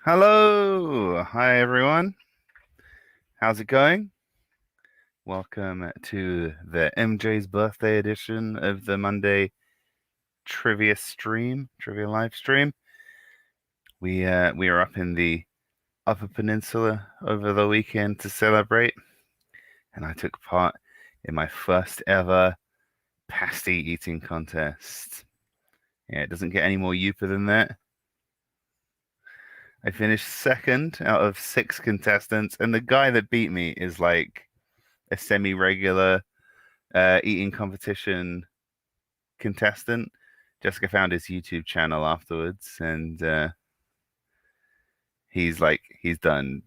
Hello, hi everyone. How's it going? Welcome to the MJ's birthday edition of the Monday trivia live stream. We are up in the Upper Peninsula over the weekend to celebrate, and I took part in my first ever pasty eating contest. Yeah, it doesn't get any more youper than that. I finished second out of 6 contestants, and the guy that beat me is like a semi-regular eating competition contestant. Jessica found his YouTube channel afterwards, and he's done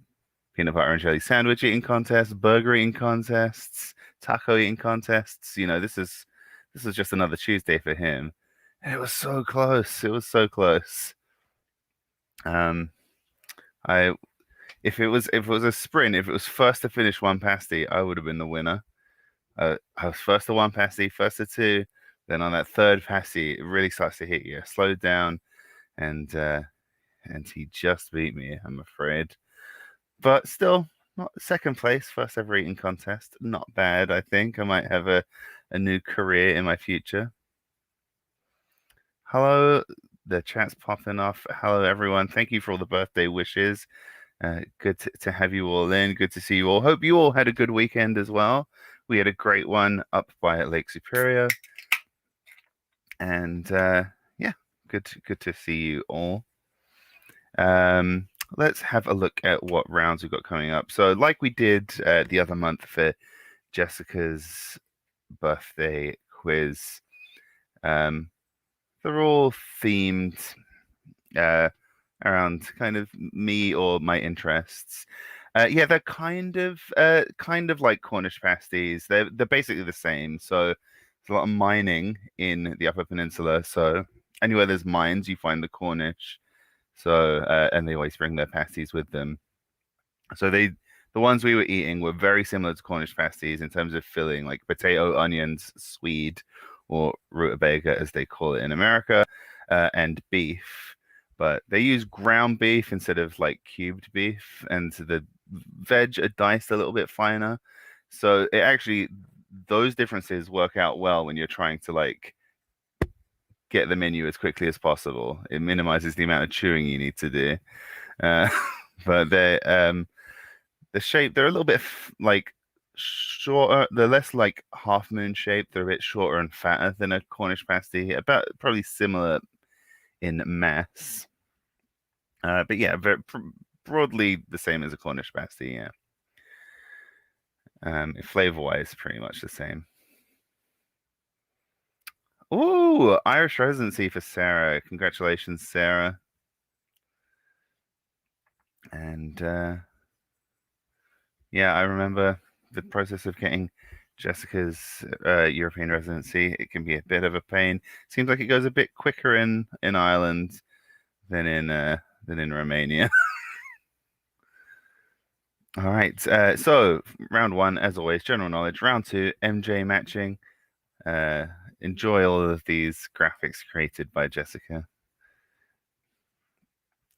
peanut butter and jelly sandwich eating contests, burger eating contests, taco eating contests. You know, this is just another Tuesday for him, and it was so close. It was so close. I if it was a sprint, if it was first to finish one pasty, I would have been the winner. I was first to one pasty, first to two. Then on that third pasty, it really starts to hit you. I slowed down, and he just beat me, I'm afraid. But still, not second place, first ever eating contest. Not bad, I think. I might have a new career in my future. Hello, the chat's popping off. Hello, everyone. Thank you for all the birthday wishes. Good to have you all in. Good to see you all. Hope you all had a good weekend as well. We had a great one up by Lake Superior. And yeah, good to see you all. Let's have a look at what rounds we've got coming up. So like we did the other month for Jessica's birthday quiz, they're all themed around kind of me or my interests. Yeah, they're kind of like Cornish pasties. They're basically the same. So there's a lot of mining in the Upper Peninsula. So anywhere there's mines, you find the Cornish. So and they always bring their pasties with them. So the ones we were eating were very similar to Cornish pasties in terms of filling, like potato, onions, swede, or rutabaga as they call it in America, and beef. But they use ground beef instead of like cubed beef, and the veg are diced a little bit finer. So it actually, those differences work out well when you're trying to like get the menu as quickly as possible. It minimizes the amount of chewing you need to do. But the shape, they're a little bit like shorter. They're less like half moon shaped. They're a bit shorter and fatter than a Cornish pasty. About probably similar in mass. But yeah, very broadly the same as a Cornish pasty. Yeah. Flavor wise, pretty much the same. Ooh, Irish residency for Sarah. Congratulations, Sarah. And yeah, I remember the process of getting Jessica's European residency. It can be a bit of a pain. Seems like it goes a bit quicker in Ireland than in Romania. All right. So round one, as always, general knowledge. Round two, MJ matching. Uh, enjoy all of these graphics created by Jessica.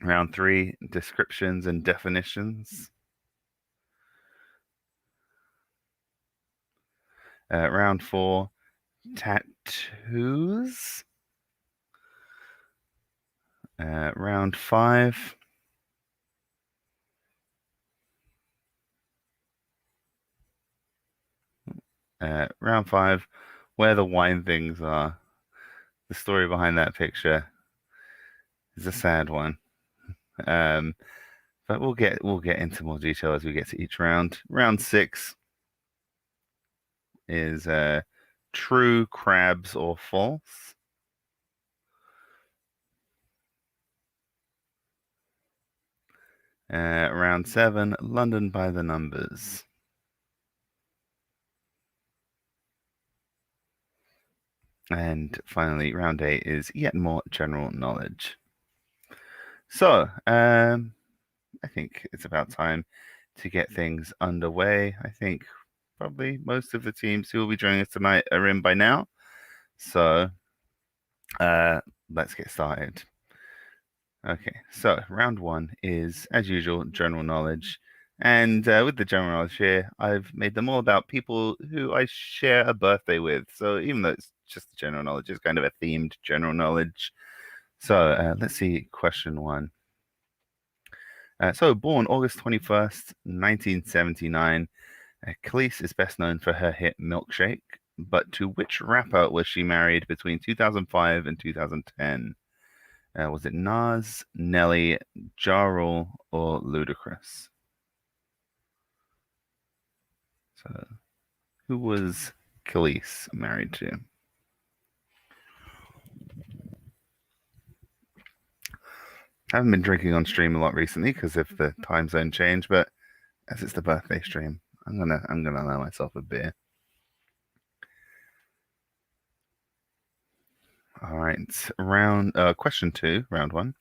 Round three, descriptions and definitions. Round four, tattoos. Round five. Round five, where the wine things are. The story behind that picture is a sad one. Um, but we'll get into more detail as we get to each round. Round six is true crabs or false. Round seven, London by the numbers. And finally, round eight is yet more general knowledge. So, I think it's about time to get things underway. I think probably most of the teams who will be joining us tonight are in by now. So, uh, let's get started. Okay, so round one is, as usual, general knowledge. And with the general knowledge here, I've made them all about people who I share a birthday with. So even though it's just general knowledge, it's kind of a themed general knowledge. So let's see, question one. So born August 21st, 1979, Khalees is best known for her hit Milkshake. But to which rapper was she married between 2005 and 2010? Was it Nas, Nelly, Ja Rule, or Ludacris? So, who was Khalees married to? I haven't been drinking on stream a lot recently because of the time zone change, but as it's the birthday stream, I'm gonna allow myself a beer. All right, question two, round one.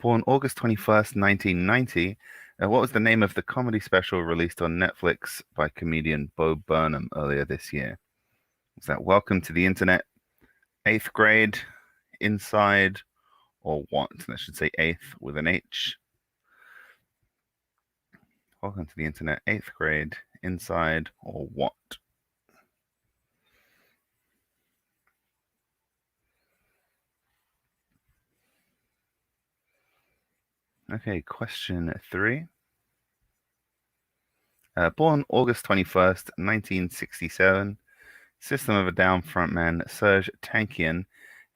Born August 21st, 1990, what was the name of the comedy special released on Netflix by comedian Bo Burnham earlier this year? Was that Welcome to the Internet, Eighth Grade, Inside, or What? And I should say eighth with an H. Welcome to the Internet, Eighth Grade, Inside, or What? Okay, question three. Born August 21st, 1967, System of a Down frontman Serge Tankian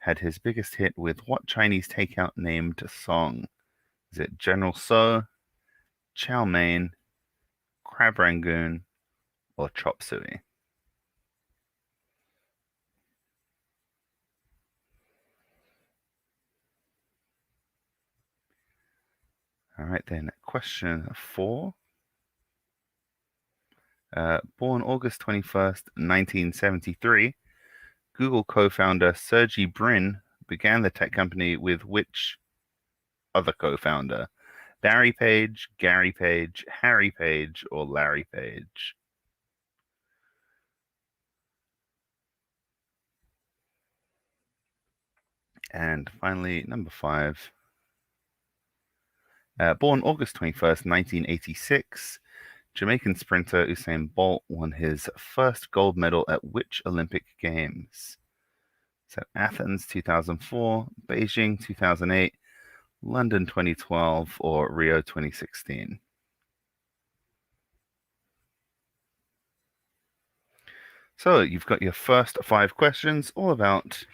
had his biggest hit with what Chinese takeout named song? Is it General So, Chow Mein, Crab Rangoon, or Chop Suey? All right, then, question four. Born August 21st, 1973, Google co-founder Sergey Brin began the tech company with which other co-founder? Barry Page, Gary Page, Harry Page, or Larry Page? And finally, number five. Born August 21st, 1986, Jamaican sprinter Usain Bolt won his first gold medal at which Olympic Games? So Athens 2004, Beijing 2008, London 2012, or Rio 2016? So you've got your first five questions, all about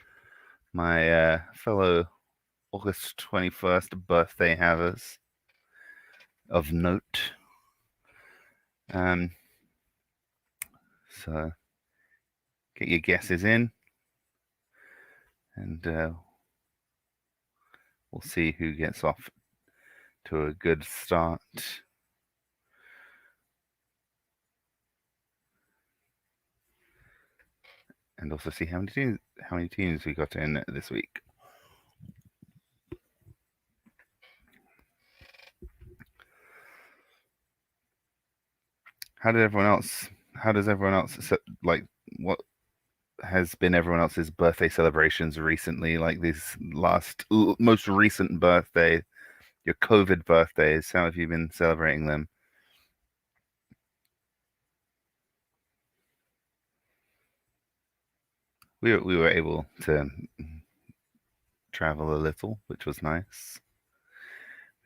my fellow August 21st birthday havers of note. Um, so get your guesses in. and we'll see who gets off to a good start. And also see how many teams we got in this week. How does everyone else like what has been everyone else's birthday celebrations recently? Like this most recent birthday, your COVID birthdays. How have you been celebrating them? We were able to travel a little, which was nice.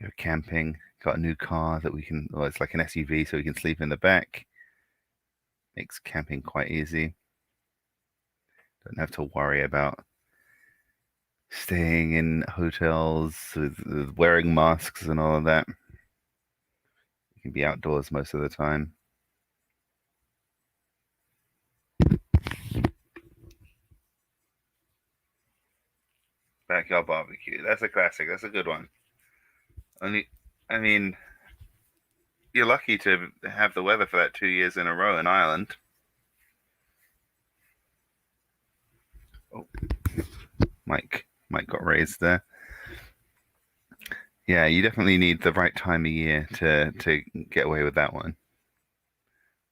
We were camping, got a new car that well, it's like an SUV, so we can sleep in the back. Makes camping quite easy. Don't have to worry about staying in hotels with wearing masks and all of that. You can be outdoors most of the time. Backyard barbecue. That's a classic. That's a good one. Only, I mean, you're lucky to have the weather for that 2 years in a row in Ireland. Oh, Mike got raised there. Yeah, you definitely need the right time of year to get away with that one.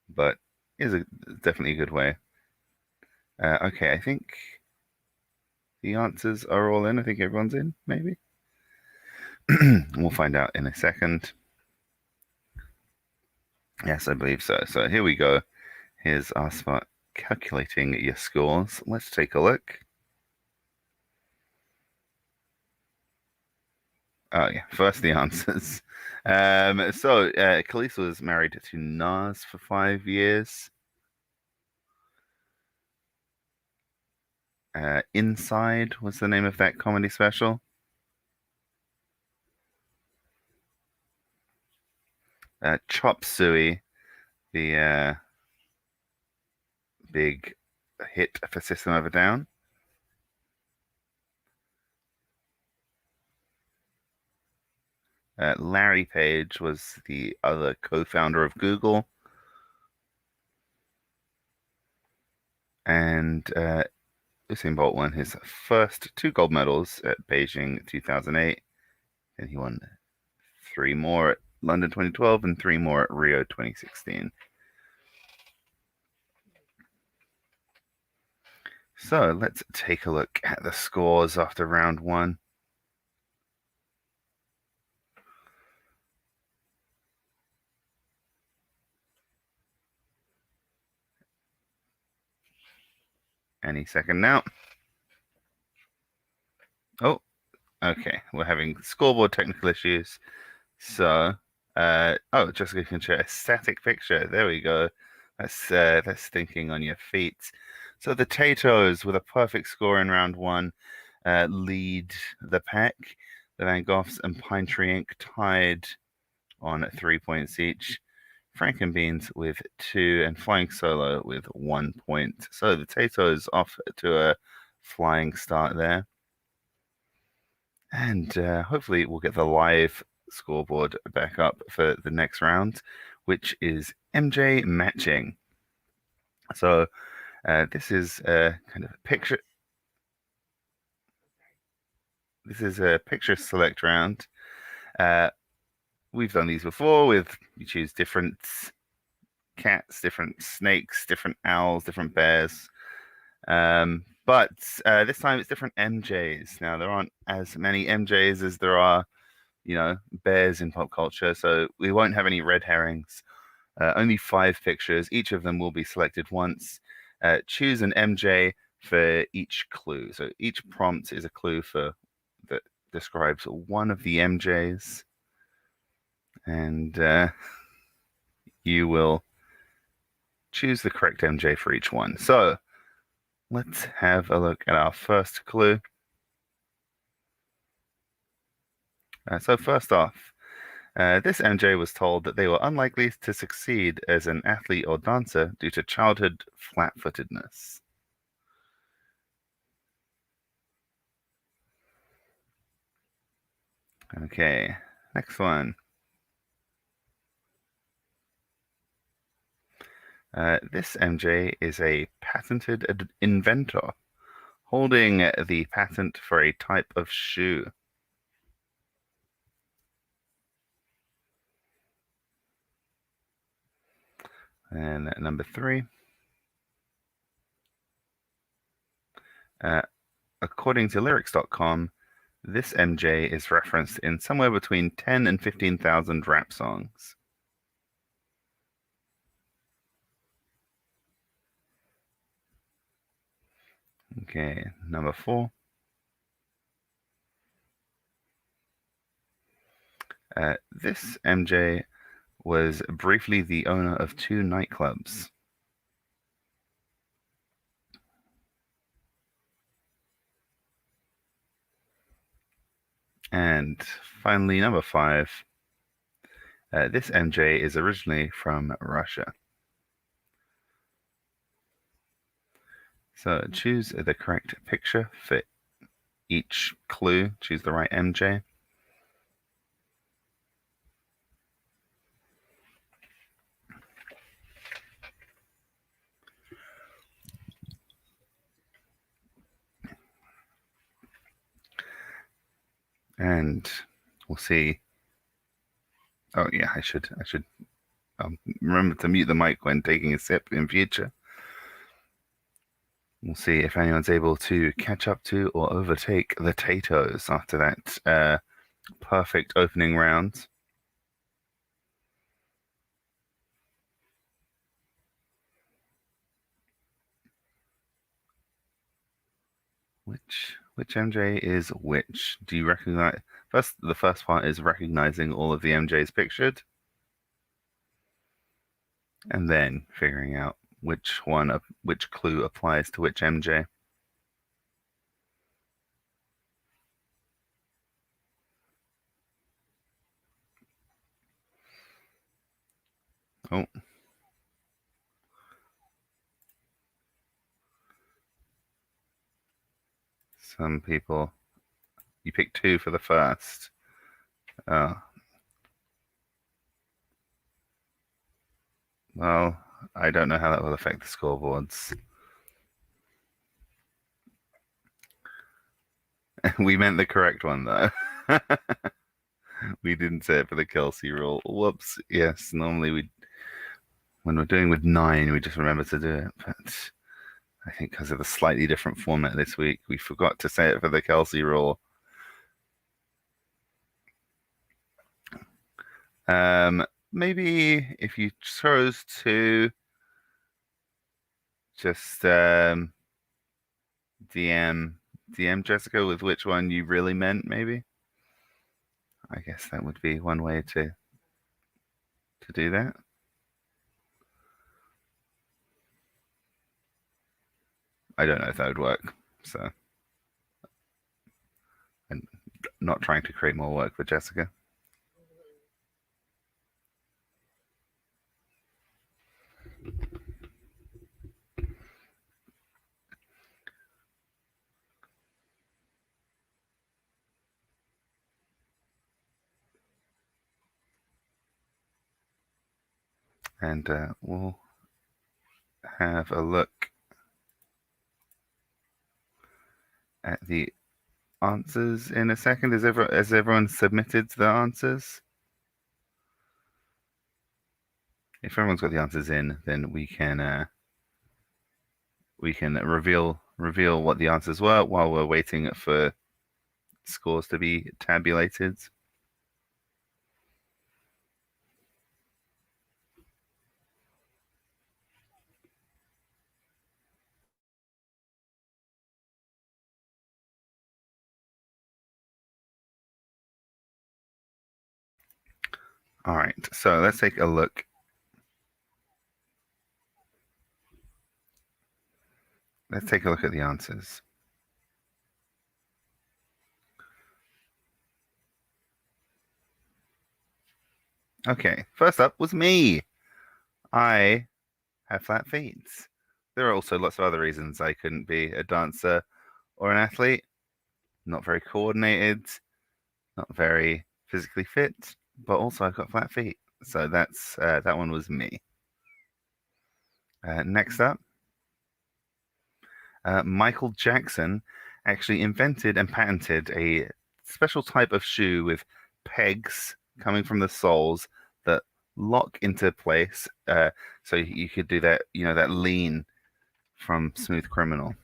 But it's definitely a good way. Okay, I think the answers are all in. I think everyone's in, maybe. We'll find out in a second. Yes, I believe so. So here we go. Here's us for calculating your scores. Let's take a look. Oh yeah, first the answers. Khalees was married to Nas for 5 years. Inside was the name of that comedy special. Chop Suey, the big hit for System of a Down. Larry Page was the other co-founder of Google. And Usain Bolt won his first two gold medals at Beijing 2008. And he won three more at London 2012 and three more at Rio 2016. So let's take a look at the scores after round one. Any second now. Oh, okay. We're having scoreboard technical issues. So, Jessica can share a static picture. There we go. That's thinking on your feet. So the Tatoes, with a perfect score in round one, lead the pack. The Van Goghs and Pine Tree Inc. tied on 3 points each. Frankenbeans with 2 and Flying Solo with 1 point. So the Tatoes off to a flying start there. And hopefully we'll get the live scoreboard back up for the next round, which is MJ matching. So this is a kind of a picture. This is a picture select round. We've done these before with you choose different cats, different snakes, different owls, different bears. But this time it's different MJs. Now there aren't as many MJs as there are, bears in pop culture, so we won't have any red herrings. Only 5 pictures. Each of them will be selected once. Choose an MJ for each clue. So each prompt is a clue that describes one of the MJs, and you will choose the correct MJ for each one. So let's have a look at our first clue. So first off, this MJ was told that they were unlikely to succeed as an athlete or dancer due to childhood flat-footedness. Okay, next one. This MJ is a patented inventor holding the patent for a type of shoe. And number 3. According to lyrics.com, this MJ is referenced in somewhere between 10 and 15,000 rap songs. Okay, number 4. This MJ was briefly the owner of 2 nightclubs. And finally, number 5. This MJ is originally from Russia. So choose the correct picture for each clue. Choose the right MJ. And we'll see. Oh yeah, I should remember to mute the mic when taking a sip in future. We'll see if anyone's able to catch up to or overtake the Tatos after that perfect opening round. Which MJ is which? Do you recognize? The first part is recognizing all of the MJs pictured, and then figuring out which clue applies to which MJ. Oh. Some people, you picked 2 for the first. Oh. Well, I don't know how that will affect the scoreboards. We meant the correct one, though. We didn't say it for the Kelsey rule. Whoops. Yes, normally when we're doing with 9, we just remember to do it. But I think because of the slightly different format this week, we forgot to say it for the Kelsey rule. Maybe if you chose to just DM Jessica with which one you really meant, maybe. I guess that would be one way to do that. I don't know if that would work, so I'm not trying to create more work for Jessica. And we'll have a look at the answers in a second. Has everyone submitted the answers? If everyone's got the answers in, then we can reveal what the answers were while we're waiting for scores to be tabulated. All right, so let's take a look. Let's take a look at the answers. Okay, first up was me. I have flat feet. There are also lots of other reasons I couldn't be a dancer or an athlete. Not very coordinated, not very physically fit, but also I've got flat feet. So that's that one was me. Next up, Michael Jackson actually invented and patented a special type of shoe with pegs coming from the soles that lock into place. So you could do that, that lean from Smooth Criminal.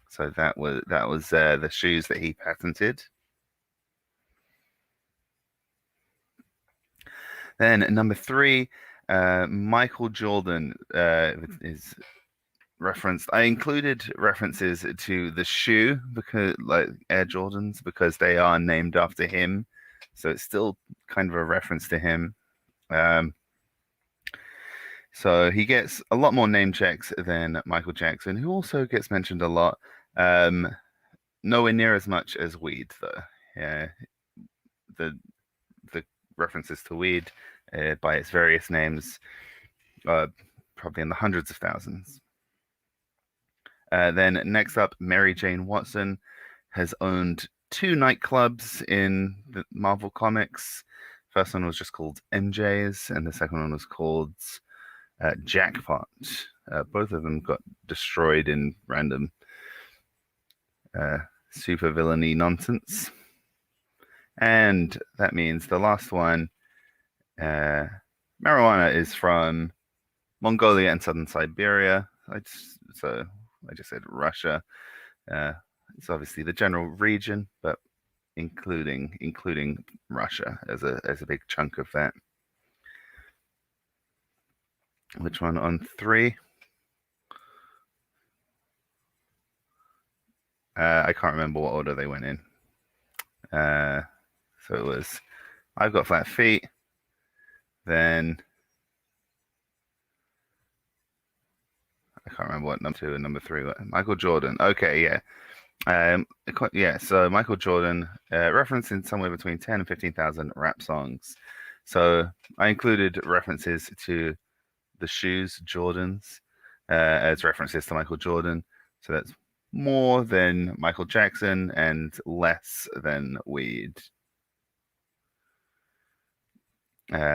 So that was the shoes that he patented. Then number three, Michael Jordan is referenced. I included references to the shoe because, like Air Jordans, because they are named after him. So it's still kind of a reference to him. Um, so he gets a lot more name checks than Michael Jackson, who also gets mentioned a lot. Nowhere near as much as Weed, though. Yeah, the the references to Weed by its various names are probably in the hundreds of thousands. Then next up, Mary Jane Watson has owned two nightclubs in the Marvel Comics. First one was just called MJ's, and the second one was called Jackpot. Both of them got destroyed in random super villainy nonsense. And that means the last one, marijuana, is from Mongolia and southern Siberia. So I just said Russia. It's obviously the general region, but including Russia as a big chunk of that. Which one on three? I can't remember what order they went in. So it was I've got flat feet, then I can't remember what number two and number three were. Michael Jordan. Okay, yeah. Yeah, so Michael Jordan referencing somewhere between 10 and 15,000 rap songs. So I included references to the shoes, Jordans, as references to Michael Jordan. So that's more than Michael Jackson and less than Weed.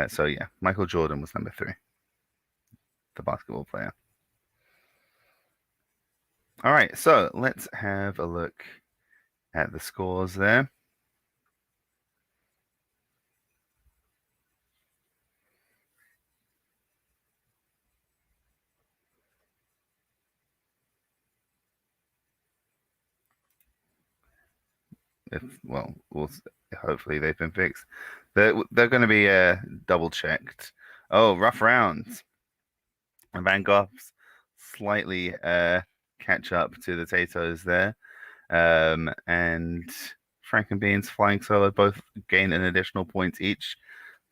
So yeah, Michael Jordan was number three, the basketball player. All right, so let's have a look at the scores there. We'll hopefully they've been fixed. They're going to be double checked. Oh, rough rounds. Van Gogh's slightly catch up to the Tato's there. And Frank and Beans flying solo both gain an additional point each.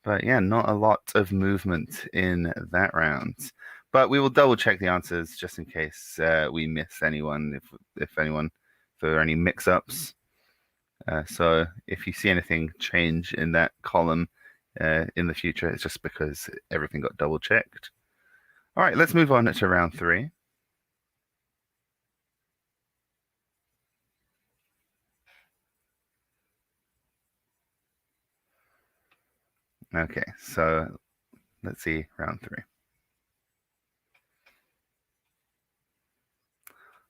But yeah, not a lot of movement in that round. But we will double check the answers just in case we miss anyone, if there are any mix-ups. So if you see anything change in that column in the future, it's just because everything got double checked. All right, let's move on to round three. Okay, so let's see round three.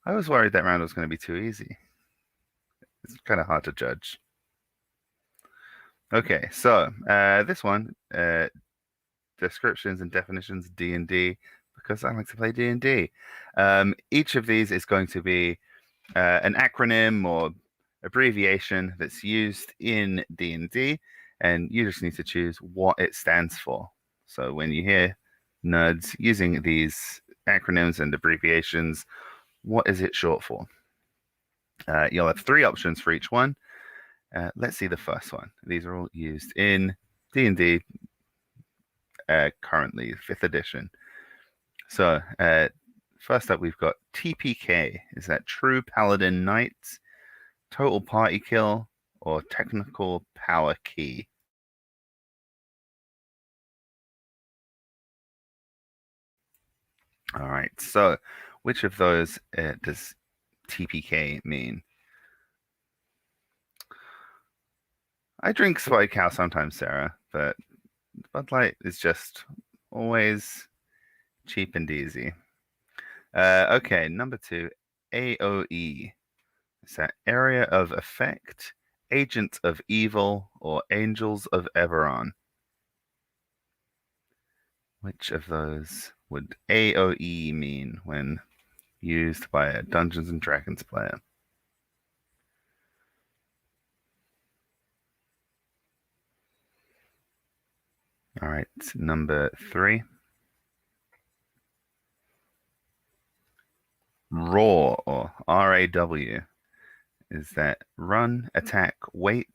I was worried that round was going to be too easy. It's kind of hard to judge. Okay, so this one, descriptions and definitions D&D, because I like to play D&D. Each of these is going to be an acronym or abbreviation that's used in D&D, and you just need to choose what it stands for. So when you hear nerds using these acronyms and abbreviations, what is it short for? You'll have three options for each one. Let's see the first one. These are all used in D&D currently, 5th edition. So first up, we've got TPK. Is that True Paladin Knight, Total Party Kill, or Technical Power Key? All right, so which of those does TPK mean? I drink Spotted Cow sometimes, Sarah, but Bud Light is just always cheap and easy. Okay, number two, AOE. Is that Area of Effect, Agent of Evil, or Angels of Eberron? Which of those would AOE mean when used by a Dungeons and Dragons player? All right, number three. Raw or RAW. Is that run, attack, wait?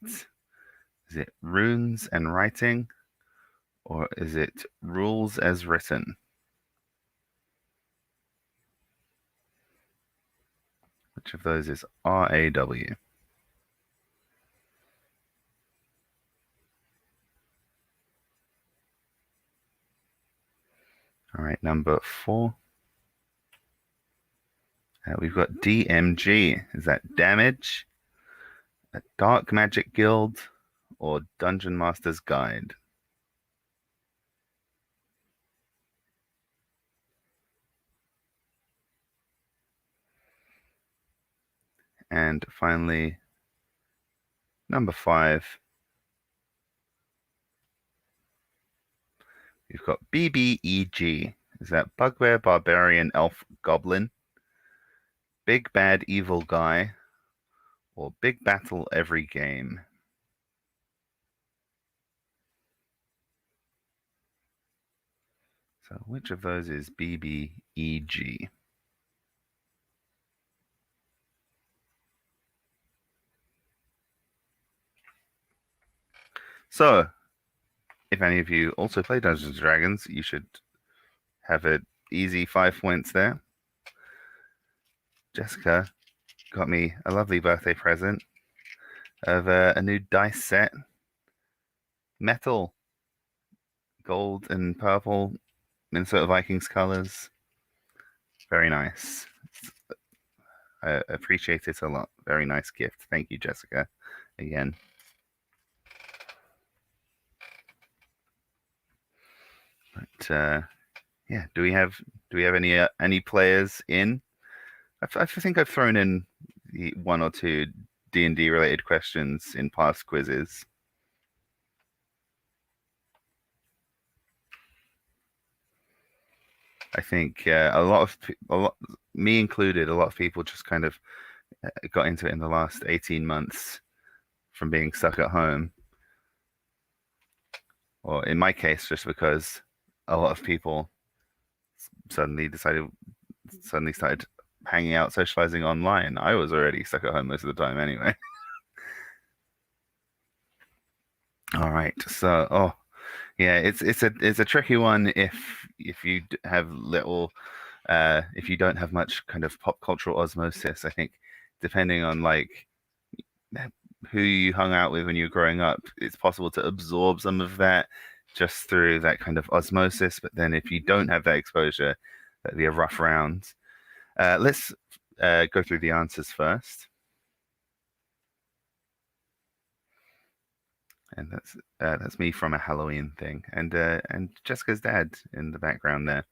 Is it runes and writing? Or is it rules as written? Which of those is RAW? All right, number four. We've got DMG. Is that damage, a dark magic guild, or Dungeon Master's Guide? And finally, number five. We've got BBEG. Is that Bugbear, Barbarian, Elf, Goblin, Big Bad Evil Guy, or Big Battle Every Game? So which of those is BBEG? So, if any of you also play Dungeons and Dragons, you should have an easy 5 points there. Jessica got me a lovely birthday present of a new dice set, metal, gold and purple, Minnesota Vikings colors. Very nice. I appreciate it a lot. Very nice gift. Thank you, Jessica, again. But yeah, do we have any players in? I think I've thrown in one or two D&D related questions in past quizzes. I think me included, a lot of people just kind of got into it in the last 18 months from being stuck at home. Or in my case, just because a lot of people suddenly started hanging out, socializing online. I was already stuck at home most of the time anyway. All right, so yeah, it's a tricky one if you have little if you don't have much kind of pop cultural osmosis. I think depending on like who you hung out with when you were growing up, it's possible to absorb some of that just through that kind of osmosis. But then if you don't have that exposure, that'd be a rough round. Let's go through the answers first. And that's me from a Halloween thing, and Jessica's dad in the background there.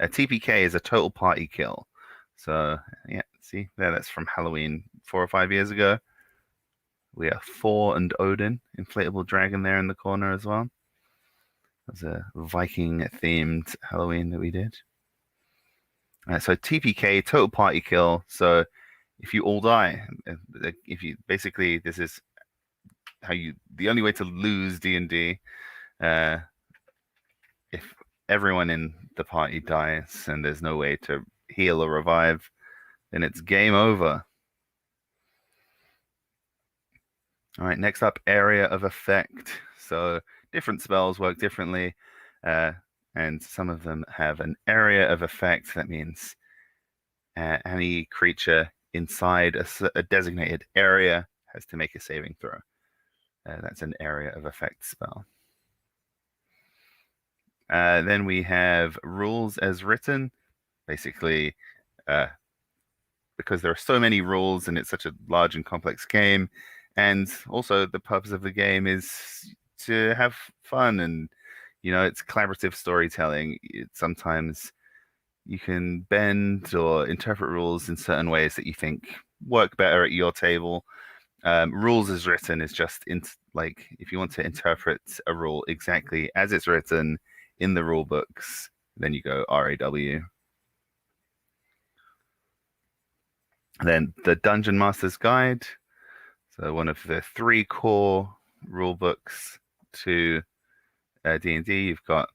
TPK is a total party kill. So yeah, see there, that's from Halloween 4 or 5 years ago. We have Thor and Odin, inflatable dragon there in the corner as well. It was a Viking themed Halloween that we did. So TPK, total party kill. So if you all die, if you basically this is the only way to lose D&D, if everyone in the party dies and there's no way to heal or revive, then it's game over. All right, next up, area of effect. So different spells work differently, and some of them have an area of effect. That means any creature inside a designated area has to make a saving throw. That's an area of effect spell. Then we have rules as written. Basically, because there are so many rules and it's such a large and complex game, And also, the purpose of the game is to have fun, and it's collaborative storytelling. Sometimes you can bend or interpret rules in certain ways that you think work better at your table. Rules as written is just like if you want to interpret a rule exactly as it's written in the rule books, then you go RAW. Then the Dungeon Master's Guide. So one of the three core rule books to D&D. You've got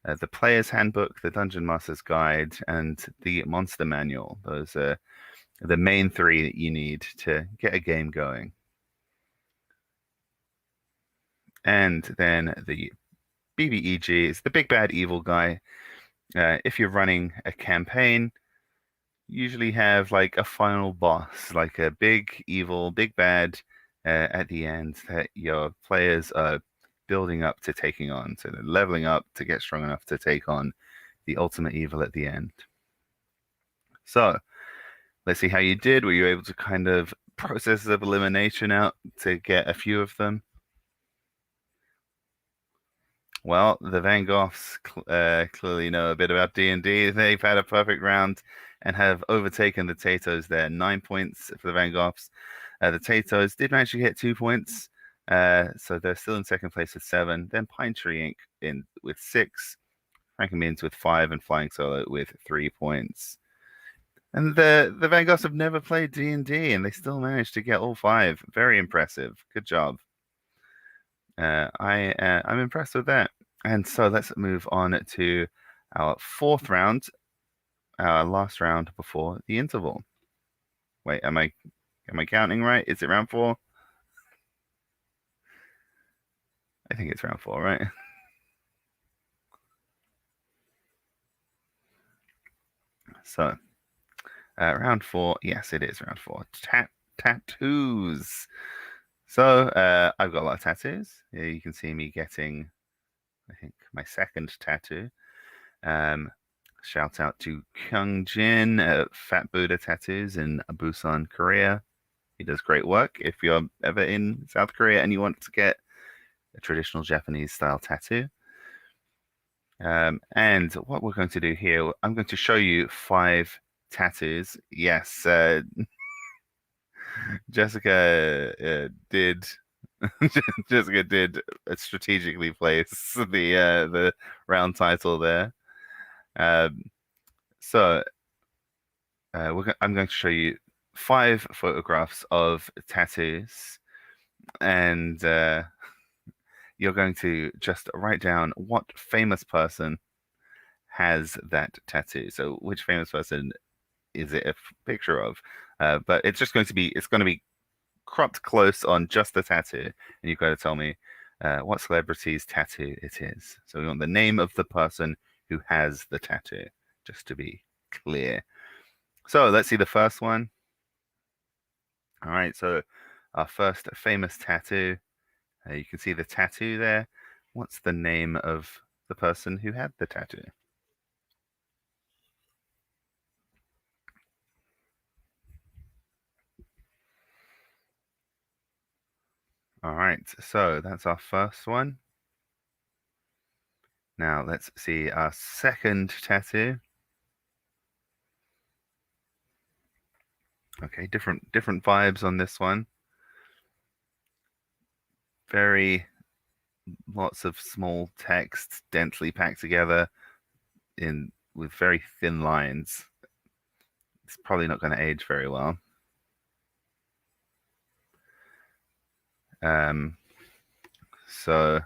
the Player's Handbook, the Dungeon Master's Guide, and the Monster Manual. Those are the main three that you need to get a game going. And then the BBEG is the Big Bad Evil Guy. If you're running a campaign, usually have like a final boss, like a big evil, big bad at the end that your players are building up to taking on. So they're leveling up to get strong enough to take on the ultimate evil at the end. So let's see how you did. Were you able to kind of process of elimination out to get a few of them? Well, the Van Goghs clearly know a bit about D&D. They've had a perfect round and have overtaken the Tatos there. 9 points for the Van Goghs. The Tatos did manage to get 2 points, so they're still in second place with 7. Then Pine Tree Inc. in with 6, Frankenbeans with 5, and Flying Solo with 3 points. And the Van Goghs have never played D&D, and they still managed to get all 5. Very impressive. Good job. I'm impressed with that. And so let's move on to our fourth round, our last round before the interval. Wait, am I counting right? Is it round 4? I think it's round 4, right? So, round 4. Yes, it is round 4. Tattoos. So, I've got a lot of tattoos. Here you can see me getting, I think, my second tattoo. Shout out to Kyung Jin at Fat Buddha Tattoos in Busan, Korea. He does great work. If you're ever in South Korea and you want to get a traditional Japanese style tattoo. And what we're going to do here, I'm going to show you 5 tattoos. Yes, Jessica did Jessica did strategically place the round title there. So I'm going to show you 5 photographs of tattoos, and you're going to just write down what famous person has that tattoo. So which famous person is it a picture of? But it's going to be cropped close on just the tattoo, and you've got to tell me what celebrity's tattoo it is. So we want the name of the person who has the tattoo, just to be clear. So let's see the first one. All right, so our first famous tattoo. You can see the tattoo there. What's the name of the person who had the tattoo? All right, so that's our first one. Now let's see our second tattoo. Okay, different vibes on this one. Very lots of small text densely packed together in with very thin lines. It's probably not going to age very well. Um, so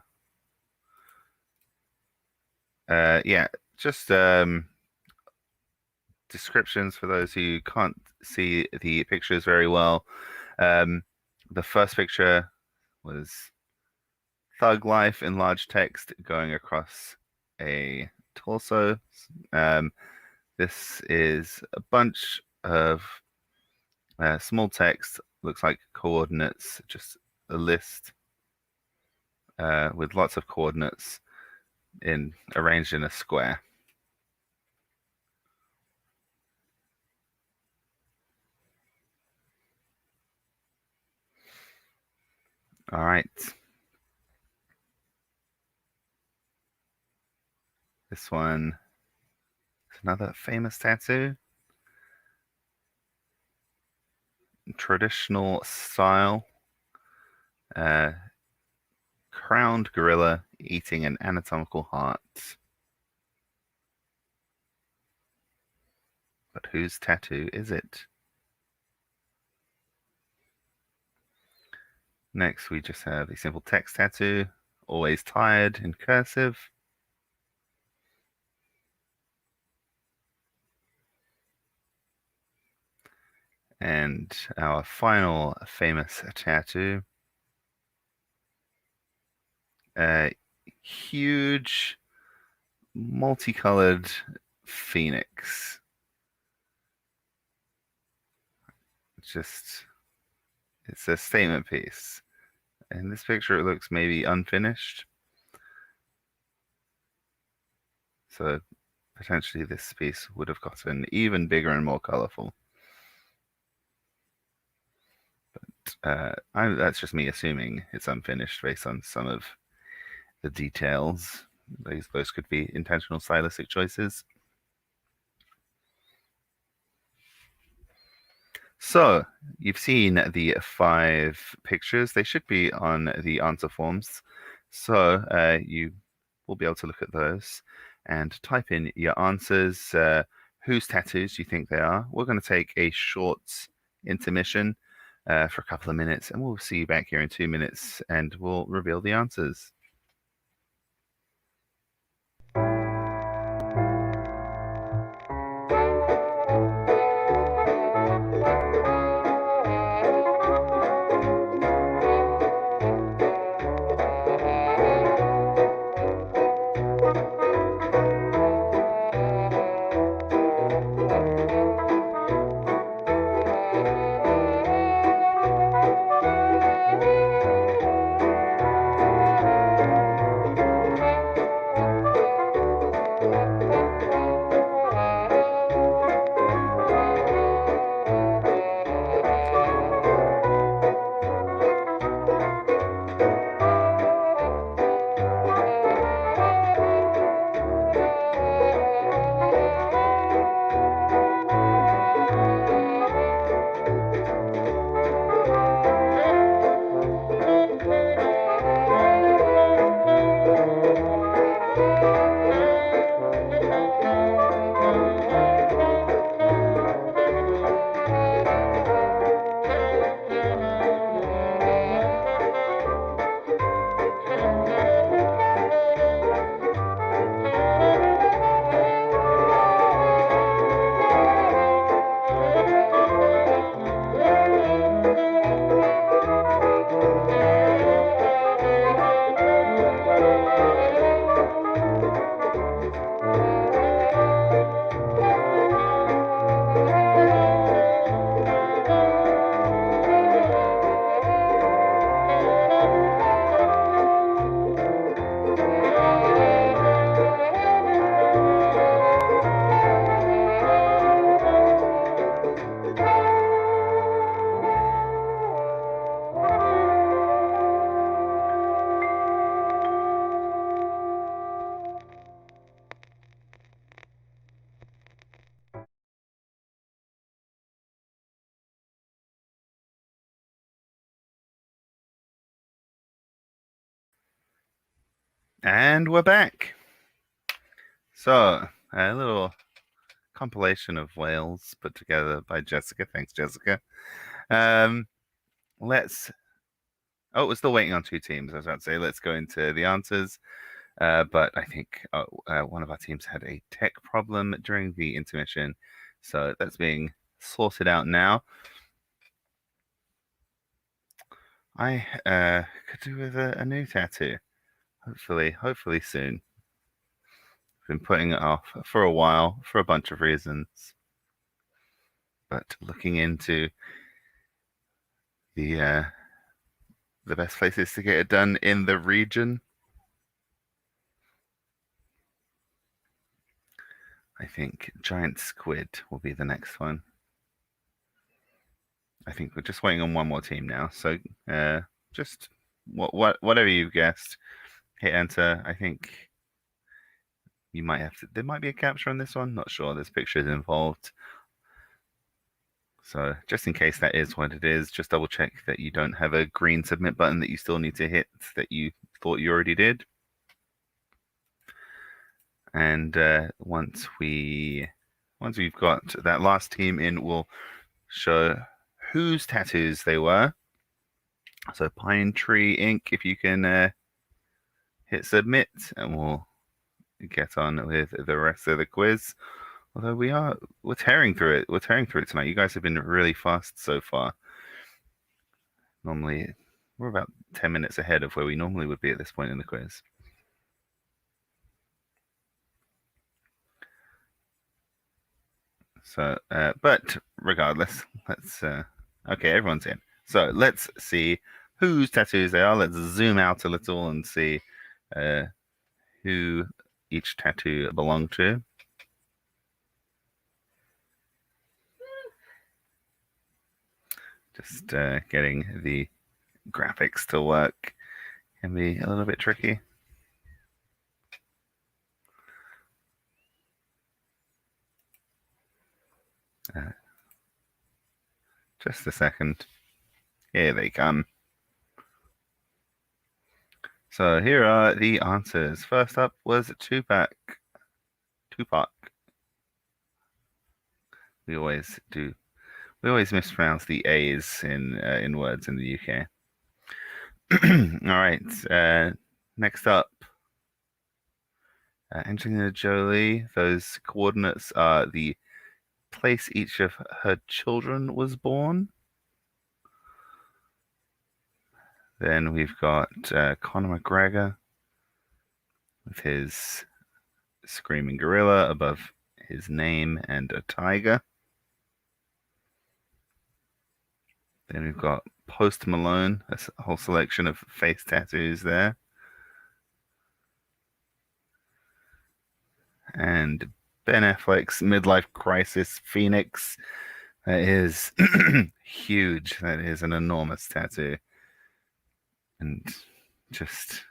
yeah, just descriptions for those who can't see the pictures very well. The first picture was thug life in large text going across a torso. Um, this is a bunch of small text, looks like coordinates, just a list with lots of coordinates arranged in a square. All right. This one is another famous tattoo. Traditional style. Uh, crowned gorilla eating an anatomical heart. But whose tattoo is it? Next, we just have a simple text tattoo, always tired in cursive. And our final famous tattoo, a huge multicolored phoenix. It's a statement piece. In this picture, it looks maybe unfinished. So potentially this piece would have gotten even bigger and more colorful. That's just me assuming it's unfinished based on some of the details. Those could be intentional stylistic choices. So you've seen the 5 pictures. They should be on the answer forms. So you will be able to look at those and type in your answers, whose tattoos you think they are. We're going to take a short intermission for a couple of minutes, and we'll see you back here in 2 minutes, and we'll reveal the answers. And we're back. So, a little compilation of whales put together by Jessica. Thanks, Jessica. Let's. Oh, we're still waiting on 2 teams. I was about to say, let's go into the answers. But I think one of our teams had a tech problem during the intermission. So that's being sorted out now. I could do with a new tattoo. Hopefully soon. Been putting it off for a while for a bunch of reasons. But looking into the best places to get it done in the region, I think giant squid will be the next one. I think we're just waiting on one more team now, so just whatever you've guessed, hit enter. I think you might have to. There might be a capture on this one. Not sure. There's pictures involved. So just in case that is what it is, just double check that you don't have a green submit button that you still need to hit that you thought you already did. And once we've got that last team in, we'll show whose tattoos they were. So Pine Tree Ink, if you can hit submit, and we'll get on with the rest of the quiz. Although we're tearing through it. We're tearing through it tonight. You guys have been really fast so far. Normally, we're about 10 minutes ahead of where we normally would be at this point in the quiz. So, but regardless, let's okay, everyone's in. So let's see whose tattoos they are. Let's zoom out a little and see who each tattoo belonged to. Just getting the graphics to work can be a little bit tricky. Just a second. Here they come. So here are the answers. First up was Tupac. Tupac. We always mispronounce the A's in words in the UK. All right. Next up, Angelina Jolie. Those coordinates are the place each of her children was born. Then we've got Conor McGregor with his screaming gorilla above his name and a tiger. Then we've got Post Malone, a whole selection of face tattoos there. And Ben Affleck's midlife crisis Phoenix. That is huge. That is an enormous tattoo. And just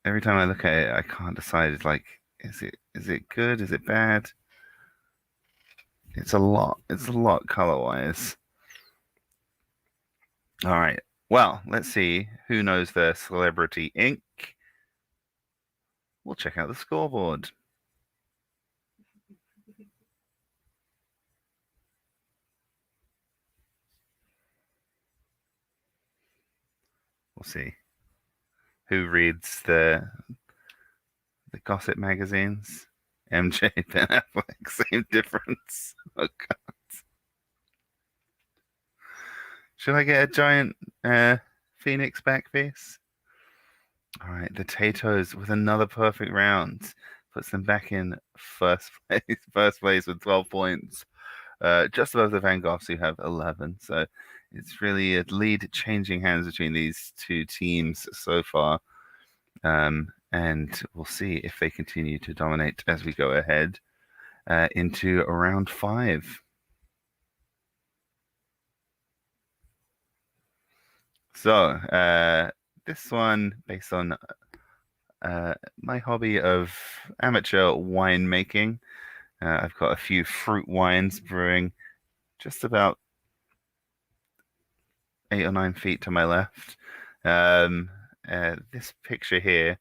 every time I look at it, I can't decide, like, is it good? Is it bad? It's a lot. It's a lot color-wise. All right. Well, let's see who knows their celebrity ink. We'll check out the scoreboard. We'll see who reads the gossip magazines. MJ, Ben Affleck, same difference. Oh God. Should I get a giant Phoenix back piece? All right, the Tatos with another perfect round puts them back in first place. First place with 12 points, just above the Van Goghs who have 11. So it's really a lead changing hands between these two teams so far. And we'll see if they continue to dominate as we go ahead into round 5. So this one, based on my hobby of amateur winemaking, I've got a few fruit wines brewing just about 8 or 9 feet to my left. This picture here,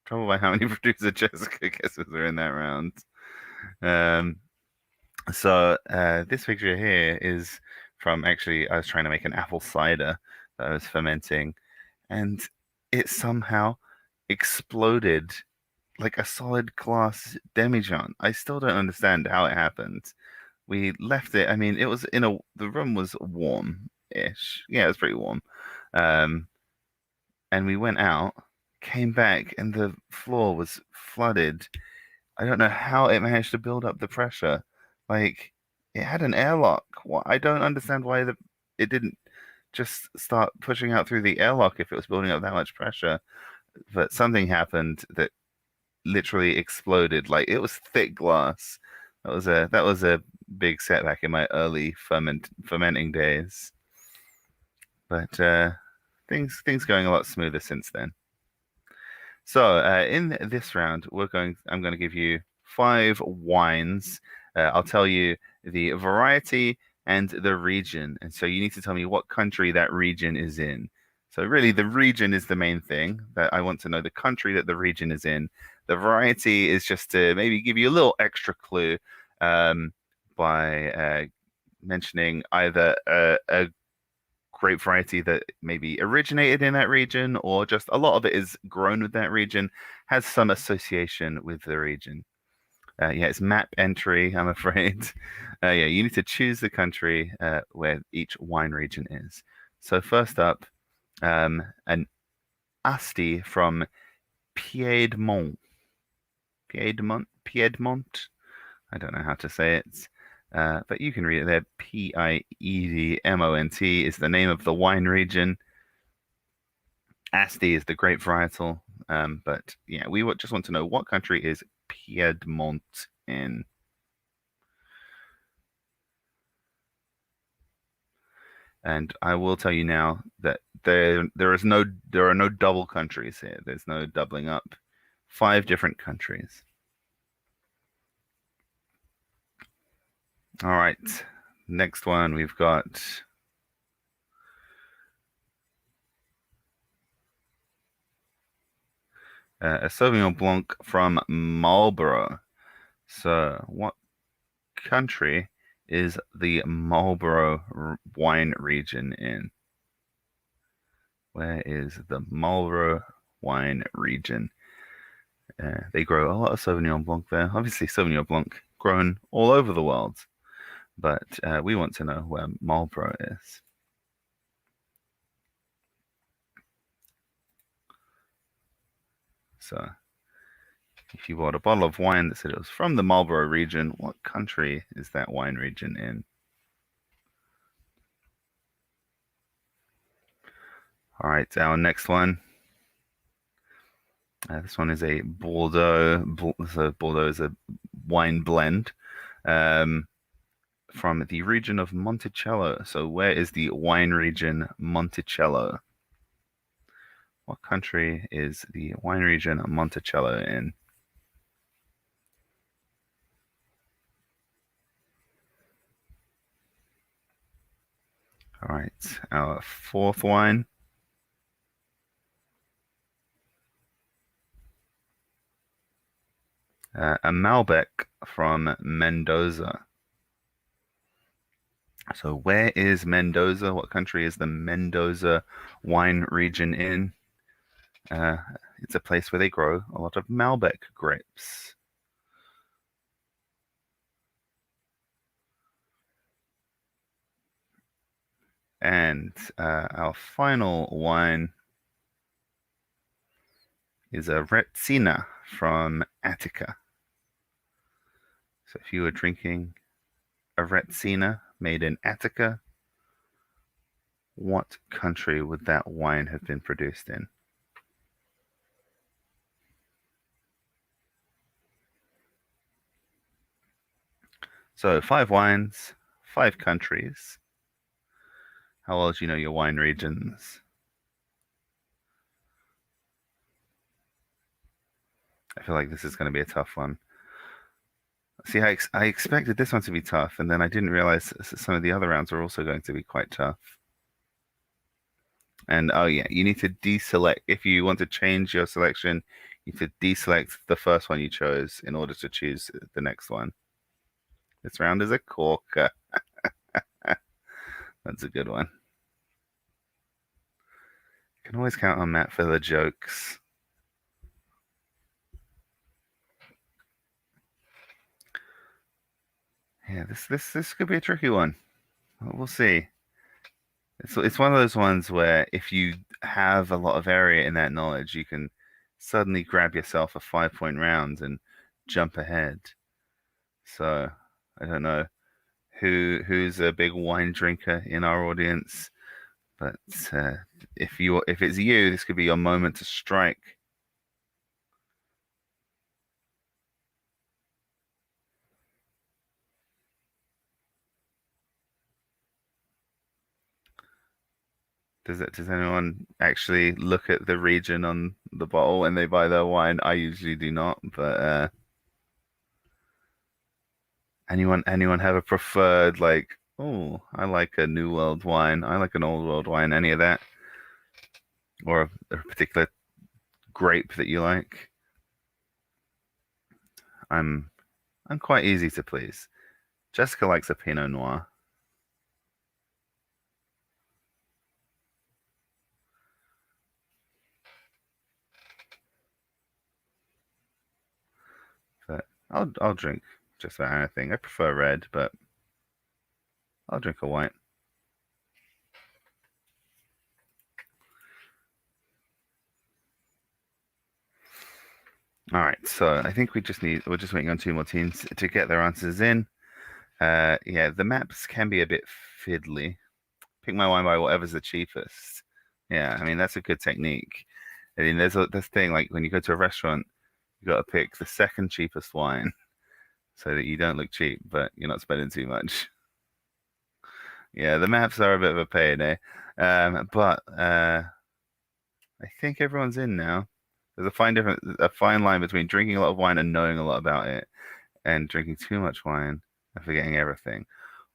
troubled by how many producer Jessica guesses are in that round. So this picture here is from, actually, I was trying to make an apple cider that I was fermenting, and it somehow exploded like a solid glass demijohn. I still don't understand how it happened. We left it. I mean, it was the room was warm-ish. Yeah, it was pretty warm. And we went out, came back, and the floor was flooded. I don't know how it managed to build up the pressure. Like, it had an airlock. I don't understand why it didn't just start pushing out through the airlock if it was building up that much pressure. But something happened that literally exploded. Like, it was thick glass. That was a big setback in my early fermenting days. but things going a lot smoother since then. So in this round, I'm going to give you five wines. I'll tell you the variety and the region, and so you need to tell me what country that region is in. So really, the region is the main thing that I want to know the country that the region is in. The variety is just to maybe give you a little extra clue by mentioning either a grape variety that maybe originated in that region, or just a lot of it is grown with that region, has some association with the region. Yeah, it's map entry, I'm afraid. Yeah, you need to choose the country where each wine region is. So first up, an Asti from Piedmont. Piedmont. I don't know how to say it, but you can read it there. Piedmont is the name of the wine region. Asti is the grape varietal. But yeah, just want to know what country is Piedmont in. And I will tell you now that there are no double countries here. There's no doubling up. Five different countries. All right. Next one we've got a Sauvignon Blanc from Marlborough. So, what country is the Marlborough wine region in? Where is the Marlborough wine region? They grow a lot of Sauvignon Blanc there. Obviously, Sauvignon Blanc grown all over the world, but we want to know where Marlborough is. So, if you bought a bottle of wine that said it was from the Marlborough region, what country is that wine region in? All right, our next one. This one is a Bordeaux. So Bordeaux is a wine blend um, from the region of Monticello. So where is the wine region Monticello? What country is the wine region Monticello in? All right, our fourth wine. A Malbec from Mendoza. So where is Mendoza? What country is the Mendoza wine region in? Uh, it's a place where they grow a lot of Malbec grapes. And our final wine is a Retsina from Attica. So if you were drinking a Retsina made in Attica, what country would that wine have been produced in? So five wines, five countries. How well do you know your wine regions? I feel like this is going to be a tough one. See, I expected this one to be tough, and then I didn't realize some of the other rounds are also going to be quite tough. And oh yeah, you need to deselect if you want to change your selection. You need to deselect the first one you chose in order to choose the next one. This round is a corker. That's a good one. You can always count on Matt for the jokes. Yeah, this could be a tricky one. We'll see. It's one of those ones where if you have a lot of area in that knowledge, you can suddenly grab yourself a 5 point round and jump ahead. So I don't know who's a big wine drinker in our audience, but if it's you, this could be your moment to strike. Does anyone actually look at the region on the bottle when they buy their wine? I usually do not, but anyone have a preferred like, oh, I like a New World wine, I like an Old World wine, any of that? Or a particular grape that you like? I'm I'm quite easy to please. Jessica likes a Pinot Noir, but I'll drink just about anything. I prefer red, but I'll drink a white. All right, so I think we're just waiting on two more teams to get their answers in. Yeah, the maps can be a bit fiddly. Pick my wine by whatever's the cheapest. Yeah, I mean that's a good technique. I mean, there's this thing like when you go to a restaurant, you got to pick the second cheapest wine so that you don't look cheap, but you're not spending too much. Yeah, the maps are a bit of a pain, eh? But I think everyone's in now. There's a fine line between drinking a lot of wine and knowing a lot about it, and drinking too much wine and forgetting everything.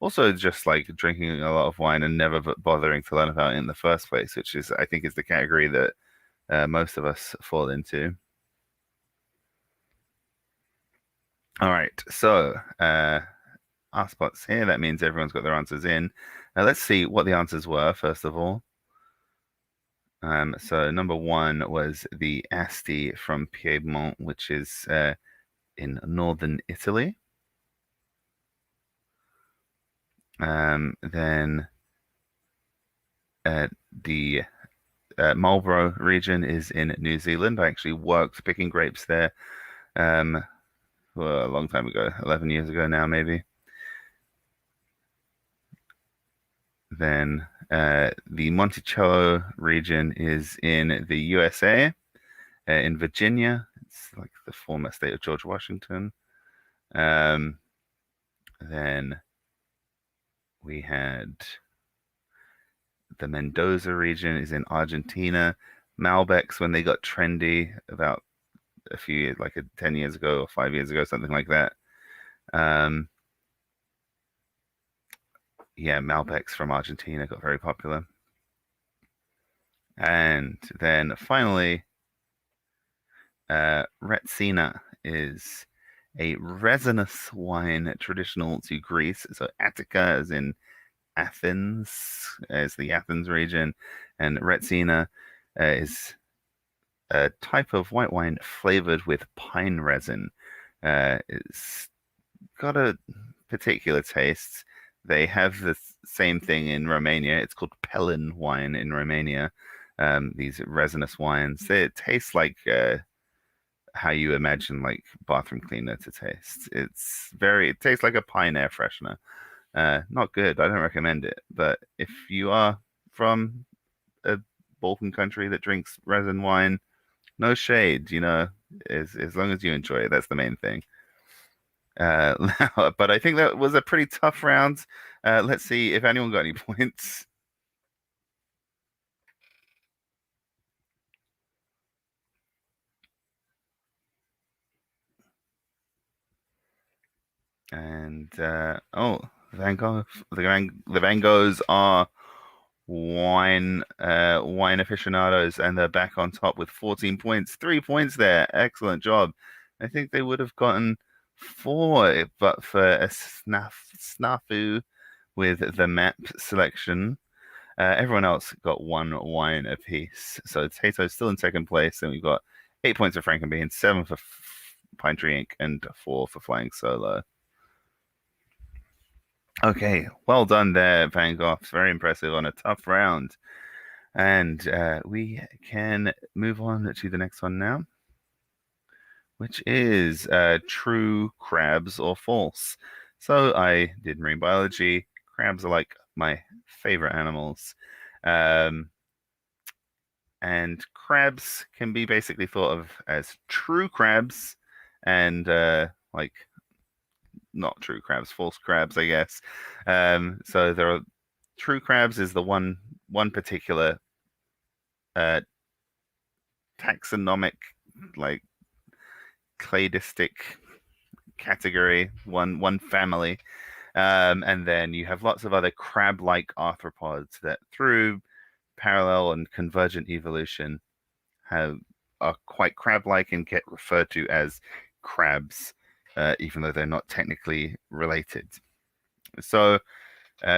Also, just like drinking a lot of wine and never bothering to learn about it in the first place, which is, I think, is the category that most of us fall into. All right, so our spots here. That means everyone's got their answers in. Now let's see what the answers were, first of all. So number one was the Asti from Piedmont, which is in northern Italy. Then the Marlborough region is in New Zealand. I actually worked picking grapes there um, a long time ago, 11 years ago now, maybe. Then the Monticello region is in the USA, in Virginia. It's like the former state of George Washington. Um, then we had the Mendoza region is in Argentina. Malbecs, when they got trendy about a few years, like 10 years ago or 5 years ago, something like that. Um, yeah, Malbecs from Argentina got very popular. And then finally, Retsina is a resinous wine traditional to Greece. So Attica, as in Athens, as the Athens region, and Retsina is a type of white wine flavored with pine resin. It's got a particular taste. They have the same thing in Romania. It's called Pelin wine in Romania. These resinous wines. They taste like how you imagine like bathroom cleaner to taste. It tastes like a pine air freshener. Not good. I don't recommend it. But if you are from a Balkan country that drinks resin wine, no shade, as long as you enjoy it, that's the main thing. But I think that was a pretty tough round. Let's see if anyone got any points. And oh, Van Gogh, the Van Goghs are wine aficionados, and they're back on top with 14 points, 3 points there. Excellent job. I think they would have gotten four, but for a snafu with the map selection. Everyone else got one wine apiece. So Tato's still in second place, and we've got 8 points for Frankenbean, seven for Pine Tree Inc., and four for Flying Solo. Okay, well done there, Van Gogh. Very impressive on a tough round. And we can move on to the next one now, which is true crabs or false. So I did marine biology. Crabs are like my favorite animals. Um, and crabs can be basically thought of as true crabs and like not true crabs, false crabs, I guess. So there are true crabs is the one one particular uh, taxonomic, like cladistic category, one family. And then you have lots of other crab-like arthropods that, through parallel and convergent evolution, are quite crab-like and get referred to as crabs, even though they're not technically related. So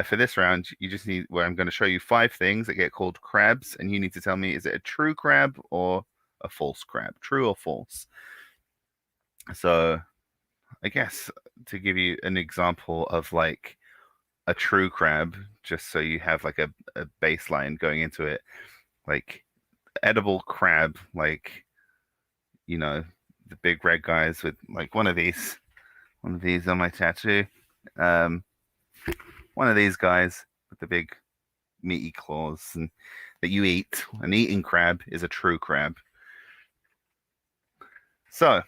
for this round, you just need, well, I'm going to show you 5 things that get called crabs, and you need to tell me, is it a true crab or a false crab? True or false? So I guess to give you an example of like a true crab, just so you have like a baseline going into it, like edible crab, like, you know, the big red guys with like one of these on my tattoo. Um, one of these guys with the big meaty claws and that you eat. An eating crab is a true crab. So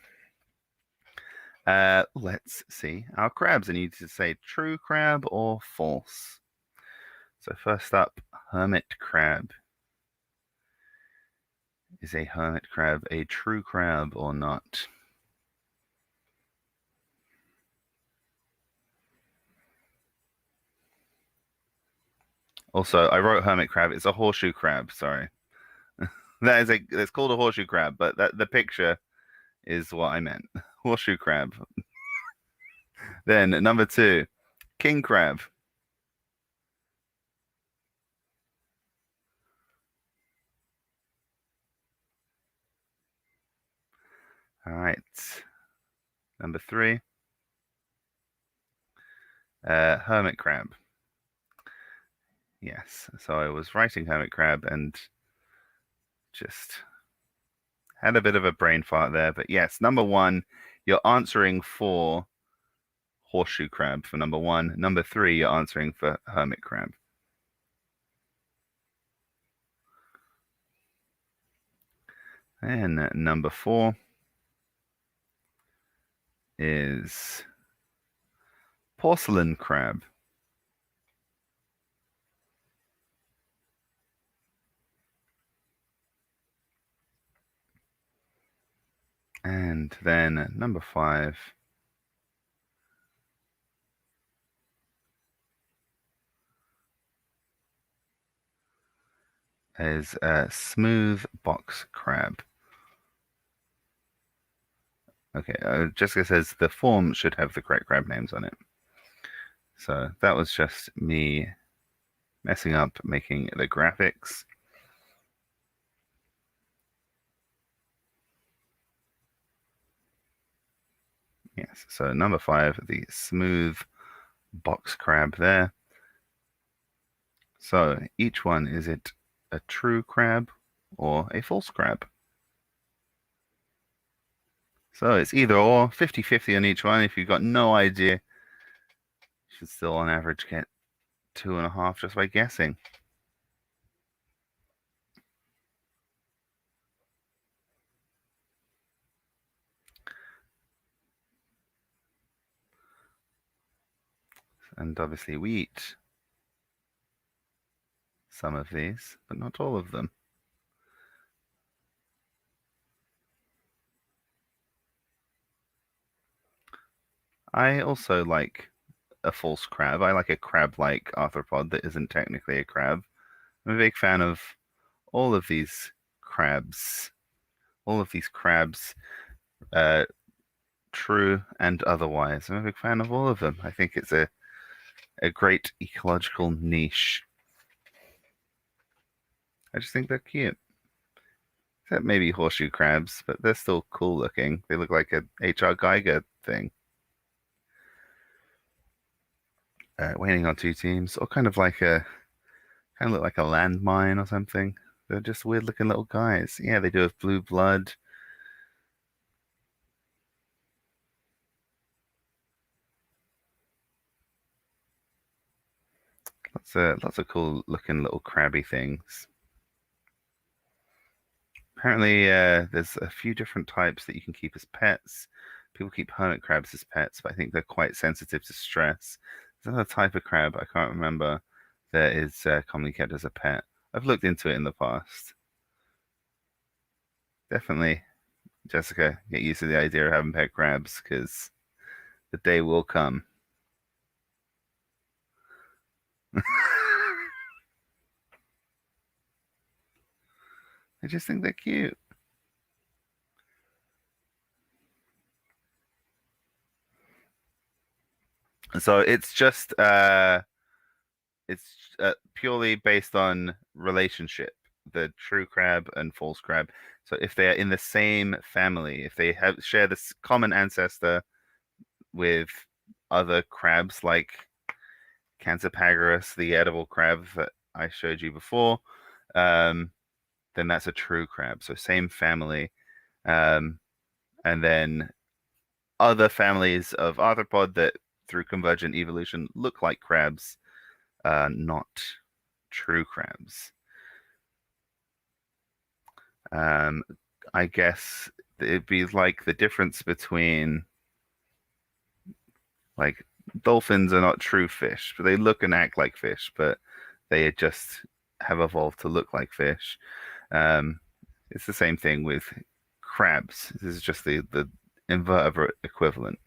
let's see our crabs. I need to say true crab or false. So first up, hermit crab. Is a hermit crab a true crab or not? Also, I wrote hermit crab. It's a horseshoe crab. Sorry, it's called a horseshoe crab, but the picture is what I meant. Horseshoe crab. Then number 2, king crab. All right. Number 3, hermit crab. Yes. So I was writing hermit crab and just had a bit of a brain fart there. But yes, number 1, you're answering for horseshoe crab for number 1. Number 3, you're answering for hermit crab. And number 4 is porcelain crab. And then number 5 is a smooth box crab. Okay, Jessica says the form should have the correct crab names on it. So that was just me messing up making the graphics. Yes, so number 5, the smooth box crab there. So each one, is it a true crab or a false crab? So it's either or, 50-50 on each one. If you've got no idea, you should still on average get 2.5 just by guessing. And obviously we eat some of these, but not all of them. I also like a false crab. I like a crab-like arthropod that isn't technically a crab. I'm a big fan of all of these crabs. All of these crabs, uh, true and otherwise. I'm a big fan of all of them. I think it's a great ecological niche. I just think they're cute. Except maybe horseshoe crabs, but they're still cool looking. They look like a H.R. Geiger thing. Waiting on 2 teams, or kind of look like a landmine or something. They're just weird looking little guys. Yeah, they do have blue blood. Lots of cool looking little crabby things. Apparently, there's a few different types that you can keep as pets. People keep hermit crabs as pets, but I think they're quite sensitive to stress. There's another type of crab I can't remember that is commonly kept as a pet. I've looked into it in the past. Definitely, Jessica, get used to the idea of having pet crabs because the day will come. I just think they're cute. So it's purely based on relationship, the true crab and false crab. So if they are in the same family, if they have share this common ancestor with other crabs like Cancerpagrus, the edible crab that I showed you before, um, then that's a true crab. So same family. Um, and then other families of arthropod that through convergent evolution look like crabs, not true crabs. Um, I guess it'd be like the difference between like dolphins are not true fish, but they look and act like fish, but they just have evolved to look like fish. Um, it's the same thing with crabs. This is just the invertebrate equivalent.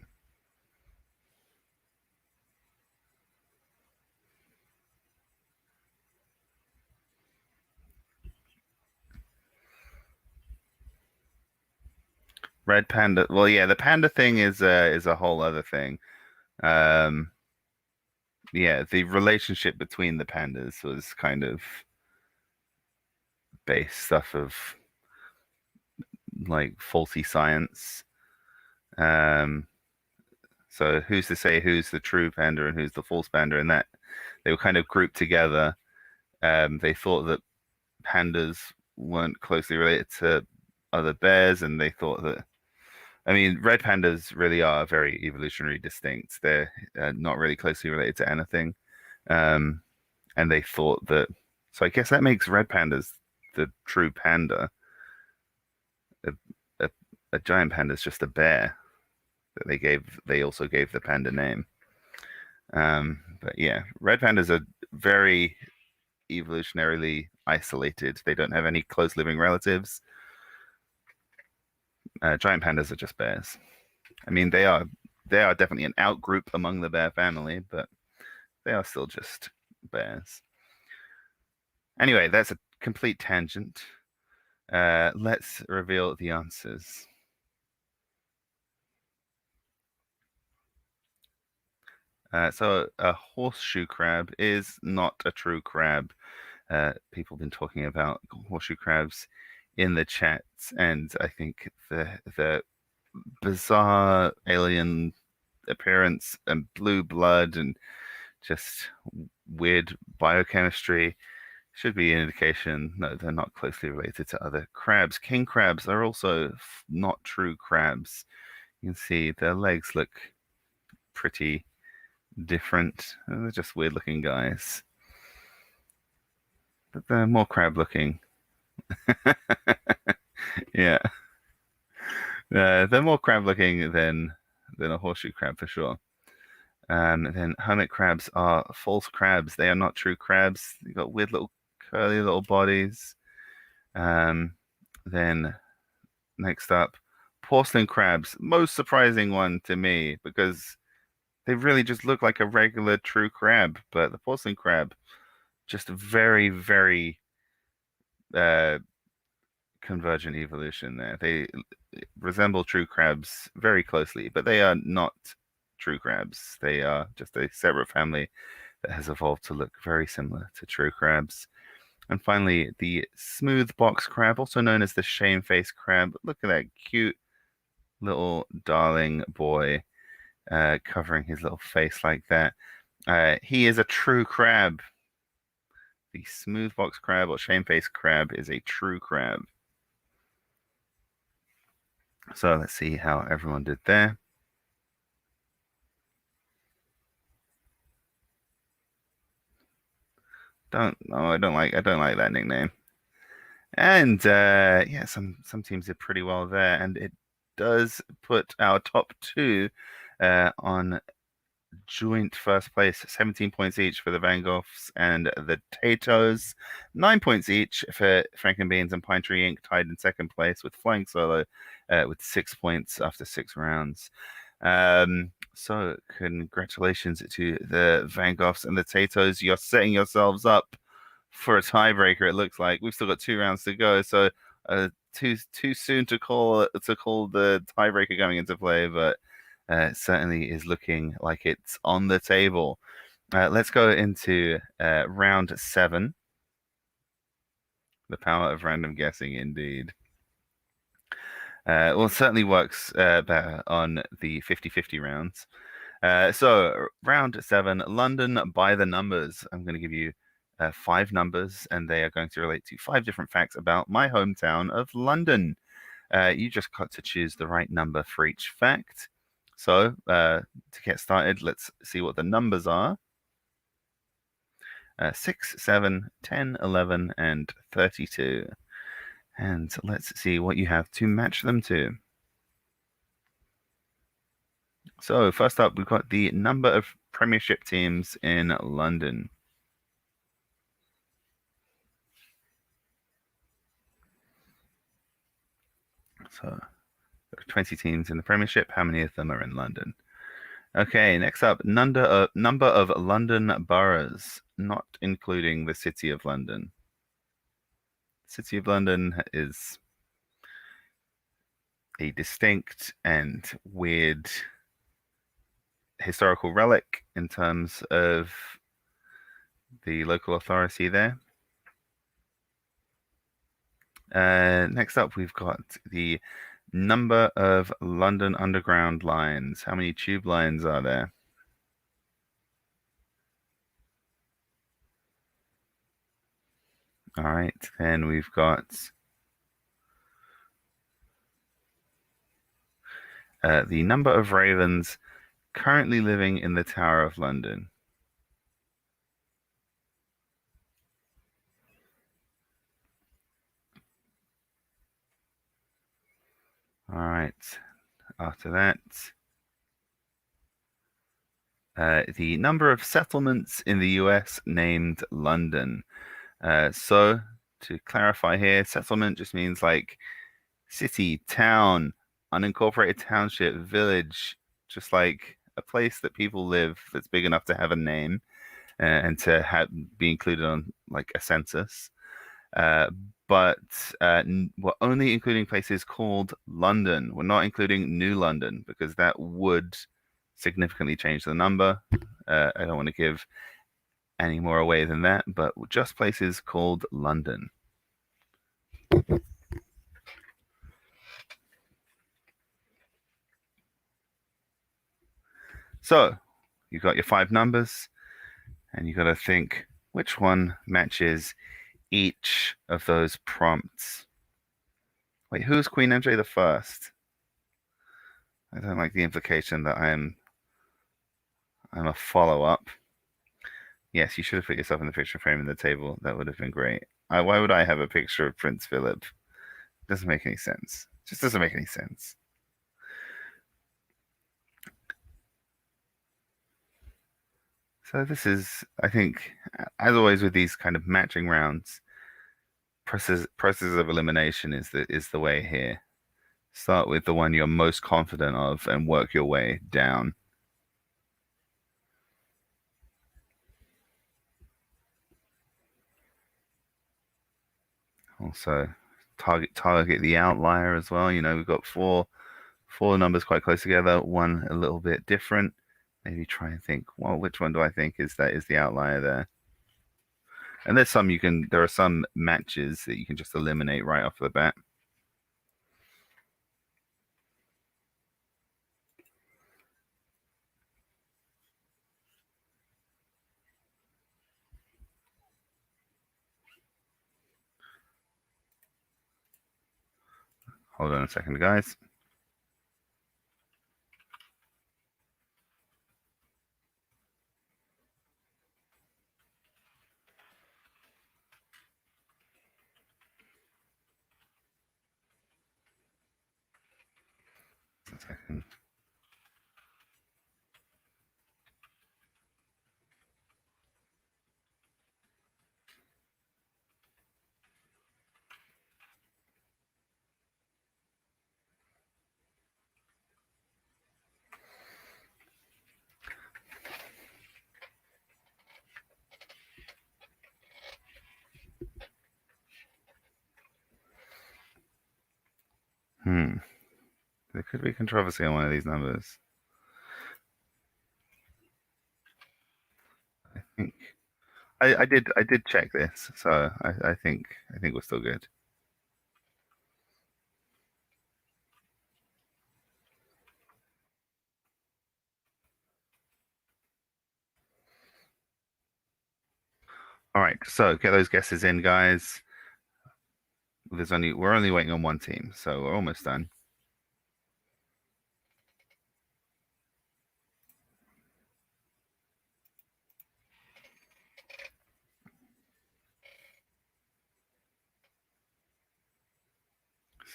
Red panda. Well, yeah, the panda thing is a whole other thing. Um, yeah, the relationship between the pandas was kind of based stuff of like faulty science. Um, so who's to say who's the true panda and who's the false panda? And that they were kind of grouped together. They thought that pandas weren't closely related to other bears, and they thought that I mean, red pandas really are very evolutionary distinct. They're not really closely related to anything. Um, and they thought that, so I guess that makes red pandas the true panda. A, a, a giant panda is just a bear that they also gave the panda name. But yeah, red pandas are very evolutionarily isolated. They don't have any close living relatives. Giant pandas are just bears. I mean, they are definitely an outgroup among the bear family, but they are still just bears. Anyway, that's a complete tangent. Let's reveal the answers. So a horseshoe crab is not a true crab. People have been talking about horseshoe crabs in the chats, and I think the bizarre alien appearance and blue blood and just weird biochemistry should be an indication no, they're not closely related to other crabs. King crabs are also not true crabs. You can see their legs look pretty different. They're just weird looking guys, but they're more crab looking. Yeah, they're more crab looking than a horseshoe crab for sure. Then hermit crabs are false crabs. They are not true crabs. They've got weird little curly little bodies. Um, then next up, porcelain crabs. Most surprising one to me because they really just look like a regular true crab, but the porcelain crab just very, very uh, convergent evolution there. They resemble true crabs very closely, but they are not true crabs. They are just a separate family that has evolved to look very similar to true crabs. And finally, the smooth box crab, also known as the shamefaced crab. Look at that cute little darling boy covering his little face like that. He is a true crab. The smooth box crab or shamefaced crab is a true crab. So let's see how everyone did there. Don't oh I don't like that nickname. And yeah, some teams did pretty well there, and it does put our top two on joint first place, 17 points each for the Van Goghs and the Tatos, 9 points each for Frankenbeans and Pine Tree Inc. tied in second place with Flying Solo with 6 points after 6 rounds. So congratulations to the Van Goghs and the Tatos. You're setting yourselves up for a tiebreaker. It looks like we've still got 2 rounds to go, so too soon to call the tiebreaker going into play, but it certainly is looking like it's on the table. Let's go into round 7. The power of random guessing, indeed. Well, it certainly works better on the 50-50 rounds. So, round 7, London by the numbers. I'm going to give you 5 numbers, and they are going to relate to 5 different facts about my hometown of London. You just got to choose the right number for each fact. So, to get started, let's see what the numbers are. 6, 7, 10, 11, and 32. And let's see what you have to match them to. So, first up, we've got the number of Premiership teams in London. So, there are 20 teams in the Premiership. How many of them are in London? Okay, next up, number of London boroughs, not including the City of London. City of London is a distinct and weird historical relic in terms of the local authority there. Next up, we've got the number of London Underground lines. How many tube lines are there? All right, then we've got the number of ravens currently living in the Tower of London. All right, after that, the number of settlements in the US named London. So to clarify here, settlement just means like city, town, unincorporated township, village, just like a place that people live that's big enough to have a name and to be included on like a census. But we're only including places called London. We're not including New London because that would significantly change the number. I don't want to give any more away than that, but just places called London. So you've got your 5 numbers, and you got to think which one matches each of those prompts. Wait, who's Queen MJ the first? I don't like the implication that I'm a follow-up. Yes, you should have put yourself in the picture frame in the table. That would have been great. Why would I have a picture of Prince Philip? Doesn't make any sense. Just doesn't make any sense. So this is, I think, as always with these kind of matching rounds, process of elimination is the way here. Start with the one you're most confident of and work your way down. Also, target the outlier as well. We've got four numbers quite close together, one a little bit different. Maybe try and think, well, which one do I think is the outlier there? And there are some matches that you can just eliminate right off the bat. Hold on a second, guys. A second. Hmm. There could be controversy on one of these numbers. I think I did check this, so I think we're still good. All right, so get those guesses in, guys. We're only waiting on one team, so we're almost done.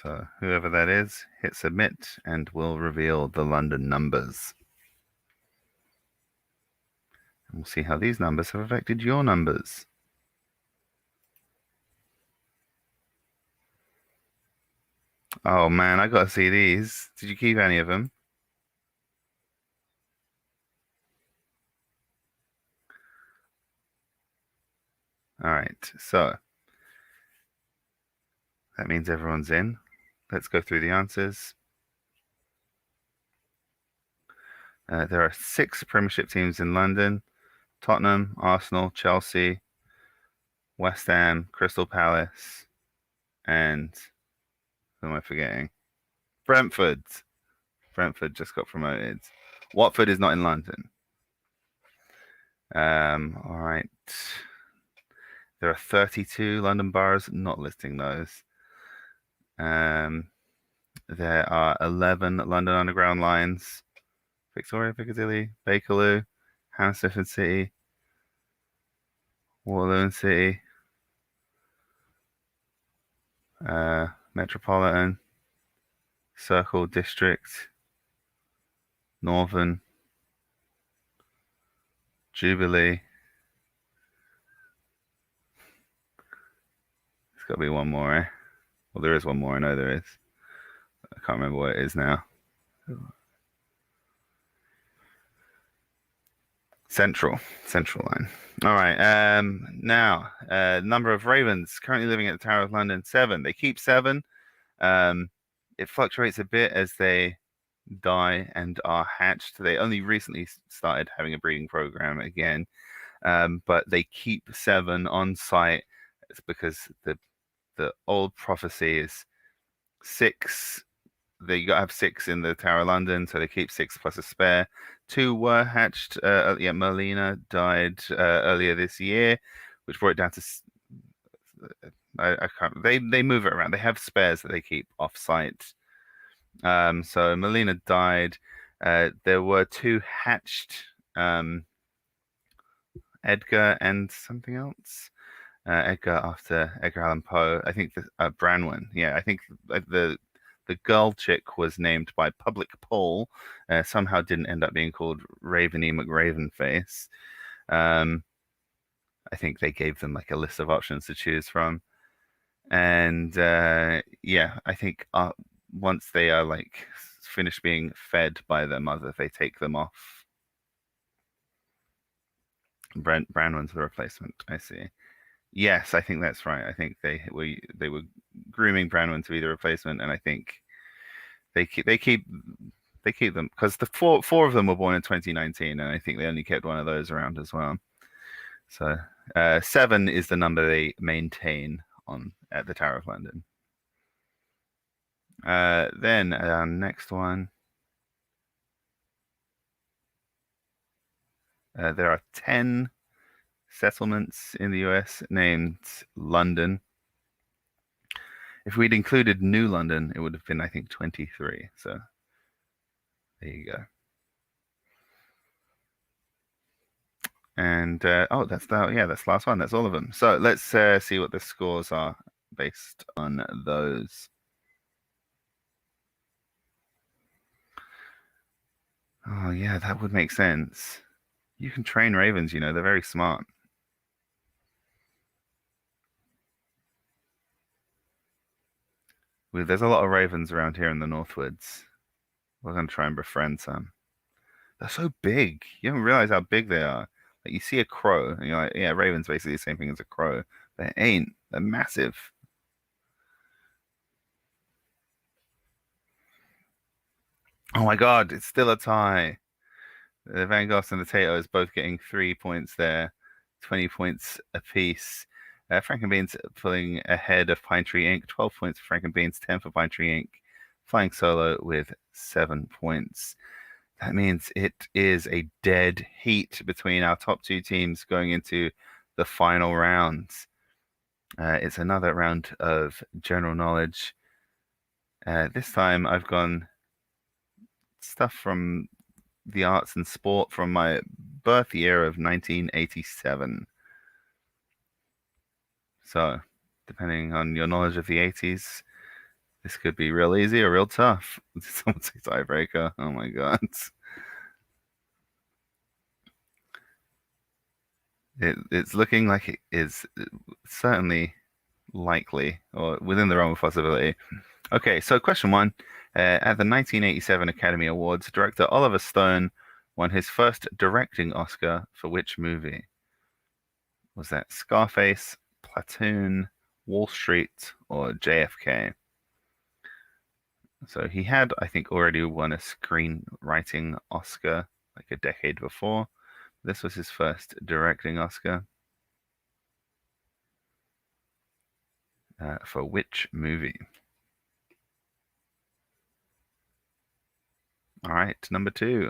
So whoever that is, hit submit, and we'll reveal the London numbers. And we'll see how these numbers have affected your numbers. Oh man, I gotta see these. Did you keep any of them? All right, so that means everyone's in. Let's go through the answers. There are six Premiership teams in London: Tottenham, Arsenal, Chelsea, West Ham, Crystal Palace, and who am I forgetting? Brentford. Brentford just got promoted. Watford is not in London. All right. There are 32 London boroughs, not listing those. Um, there are 11 London Underground lines: Victoria, Piccadilly, Bakerloo, Hammersmith and City, Waterloo and City, Metropolitan, Circle District, Northern, Jubilee. There's got to be one more, eh? Well, there is one more. I know there is. I can't remember what it is now. Central line. All right. Now, number of ravens currently living at the Tower of London, seven. They keep seven. Um, it fluctuates a bit as they die and are hatched. They only recently started having a breeding program again, but they keep seven on site. It's because the old prophecy is six. They got to have six in the Tower of London, so they keep six plus a spare. Two were hatched. Yeah, Merlina died earlier this year, which brought it down to. I can't. They move it around. They have spares that they keep off site. So Melina died. There were two hatched, um, Edgar and something else. Edgar after Edgar Allan Poe. I think Branwen. Yeah, I think the girl chick was named by public poll. Somehow didn't end up being called Raveny McRavenface. Um, I think they gave them like a list of options to choose from. And yeah, I think once they are like finished being fed by their mother, they take them off. Branwen's the replacement. I see. Yes, I think that's right. I think they were grooming Branwen to be the replacement, and I think they keep them because the four of them were born in 2019, and I think they only kept one of those around as well. So seven is the number they maintain on at the Tower of London. Then next one, there are 10 settlements in the US named London. If we'd included New London, it would have been, I think, 23. So there you go. And oh, that's the last one. That's all of them. So let's see what the scores are based on those. Oh yeah, that would make sense. You can train ravens, they're very smart. There's a lot of ravens around here in the Northwoods. We're gonna try and befriend some. They're so big. You don't realize how big they are. Like you see a crow, and you're like, yeah, raven's basically the same thing as a crow. They ain't. They're massive. Oh my God, it's still a tie. The Van Gogh and the Tato is both getting 3 points there, 20 points apiece. Frankenbeans pulling ahead of Pine Tree Inc. 12 points for Frankenbeans, 10 for Pine Tree Inc. Flying solo with 7 points. That means it is a dead heat between our top two teams going into the final rounds. It's another round of general knowledge. This time I've gone stuff from the arts and sport from my birth year of 1987. So, depending on your knowledge of the 80s, this could be real easy or real tough. Someone say tiebreaker. Oh my God. It's looking like it is certainly likely or within the realm of possibility. Okay, so question one. At the 1987 Academy Awards, director Oliver Stone won his first directing Oscar for which movie? Was that Scarface, Platoon, Wall Street, or JFK? So he had, I think, already won a screenwriting Oscar like a decade before. This was his first directing Oscar. For which movie? All right, number two.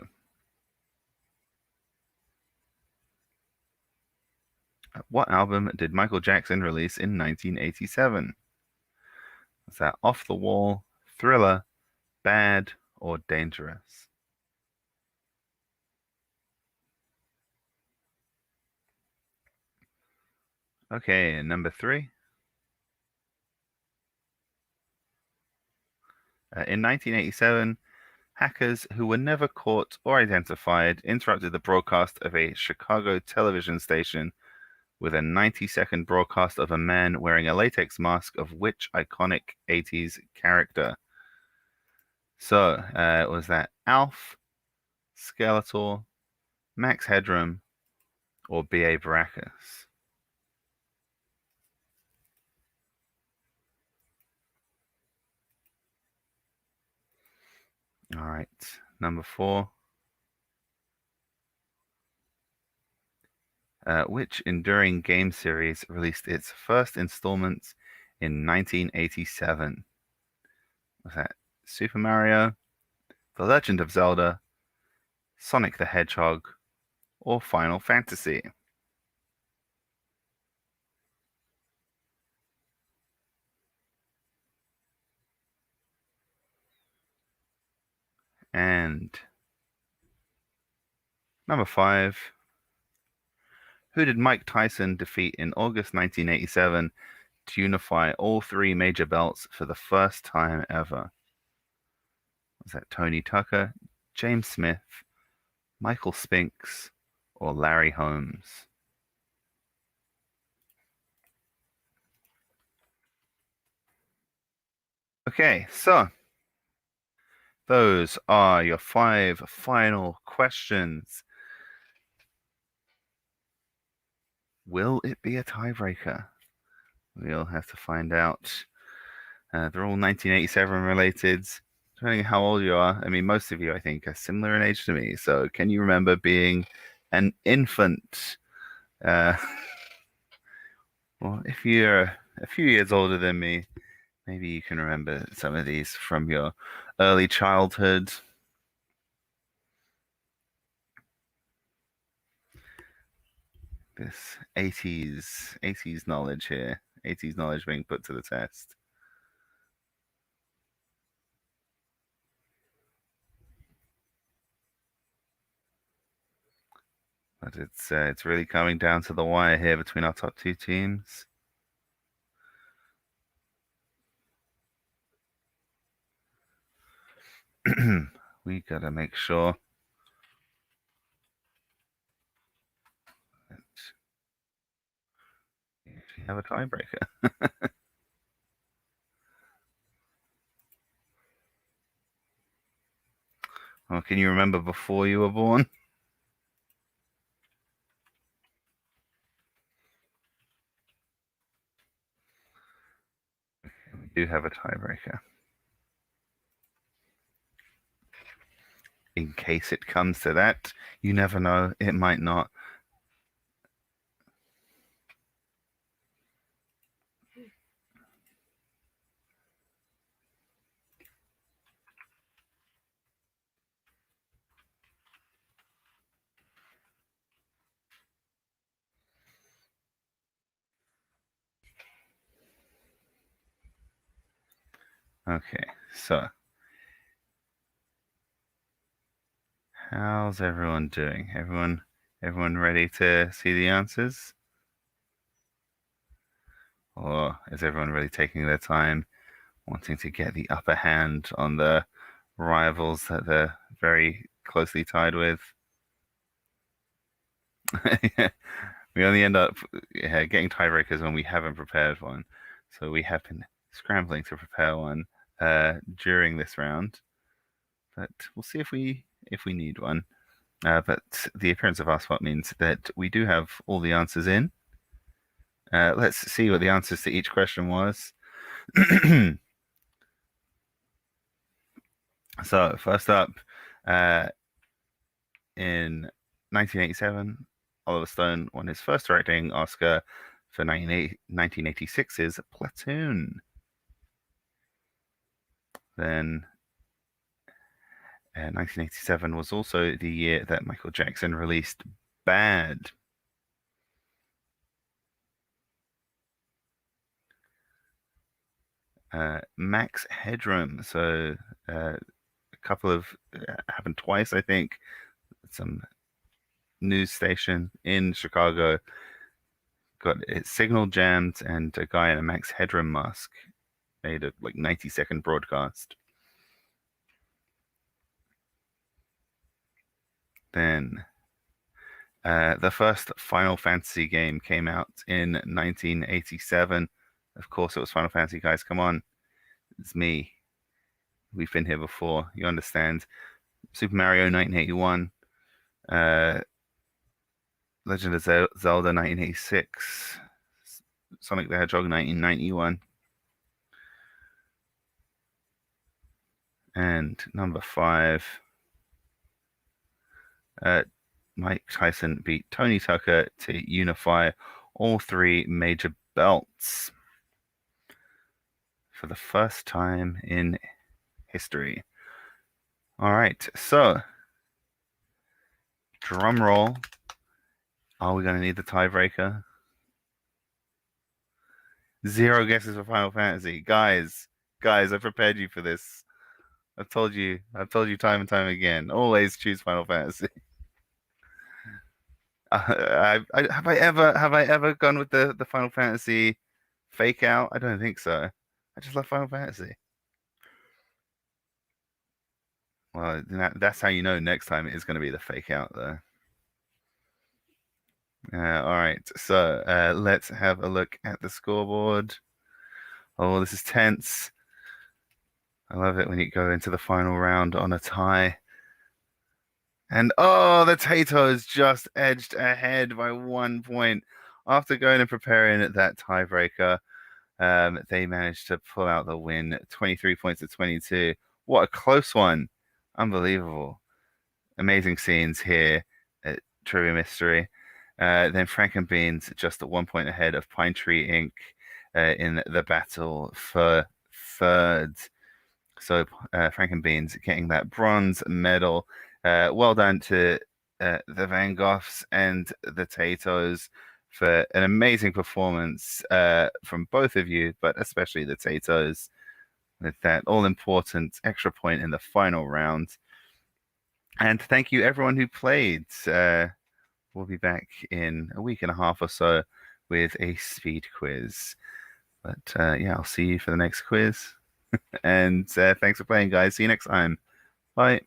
What album did Michael Jackson release in 1987? Was that Off the Wall, Thriller, Bad, or Dangerous? Okay, number three. In 1987, hackers who were never caught or identified interrupted the broadcast of a Chicago television station with a 90-second broadcast of a man wearing a latex mask of which iconic 80s character? So, was that Alf, Skeletor, Max Headroom, or B.A. Baracus? All right, number four. Which enduring game series released its first installment in 1987? Was that Super Mario, The Legend of Zelda, Sonic the Hedgehog, or Final Fantasy? And number five, who did Mike Tyson defeat in August 1987 to unify all three major belts for the first time ever? Was that Tony Tucker, James Smith, Michael Spinks, or Larry Holmes? Okay, so those are your five final questions. Will it be a tiebreaker? We'll have to find out. They're all 1987 related. Depending on how old you are, I mean, most of you, I think, are similar in age to me. So, can you remember being an infant? Uh, well, if you're a few years older than me, maybe you can remember some of these from your early childhood. This 80s knowledge here, 80s knowledge being put to the test. But it's really coming down to the wire here between our top two teams. We gotta make sure that we have a tiebreaker. Well, can you remember before you were born? We do have a tiebreaker. in case it comes to that. You never know, it might not. Okay, so how's everyone doing? Everyone ready to see the answers? Or is everyone really taking their time, wanting to get the upper hand on the rivals that they're very closely tied with? We only end up getting tiebreakers when we haven't prepared one. So we have been scrambling to prepare one during this round, but we'll see if we need one. But the appearance of our spot means that we do have all the answers in. Let's see what the answers to each question was. So first up, in 1987, Oliver Stone won his first directing Oscar for 1986's Platoon. Then 1987 was also the year that Michael Jackson released Bad. Max Headroom. So a couple of happened twice, I think. Some news station in Chicago got its signal jammed, and a guy in a Max Headroom mask made a like 90-second broadcast. Then the first Final Fantasy game came out in 1987. Of course, it was Final Fantasy, guys. Come on, it's me. We've been here before. You understand. Super Mario 1981, uh, Legend of Zelda 1986, Sonic the Hedgehog 1991, and number 5, Mike Tyson beat Tony Tucker to unify all 3 major belts for the first time in history. All right, so drum roll. Are we going to need the tiebreaker? 0 guesses for Final Fantasy. Guys, I prepared you for this. I've told you time and time again. Always choose Final Fantasy. Have I ever gone with the Final Fantasy fake out? I don't think so. I just love Final Fantasy. Well, that's how you know next time it is going to be the fake out, though. All right, so let's have a look at the scoreboard. Oh, this is tense. I love it when you go into the final round on a tie. And oh, the Tato's just edged ahead by 1 point. After going and preparing that tiebreaker, they managed to pull out the win, 23 points to 22. What a close one. Unbelievable. Amazing scenes here at Trivia Mystery. Then Frankenbeans just at 1 point ahead of Pine Tree Inc. In the battle for third. So Frankenbeans getting that bronze medal. Well done to the Van Goghs and the Tatos for an amazing performance from both of you, but especially the Tatos with that all-important extra point in the final round. And thank you everyone who played. We'll be back in a week and a half or so with a speed quiz. But yeah, I'll see you for the next quiz. And thanks for playing, guys. See you next time. Bye.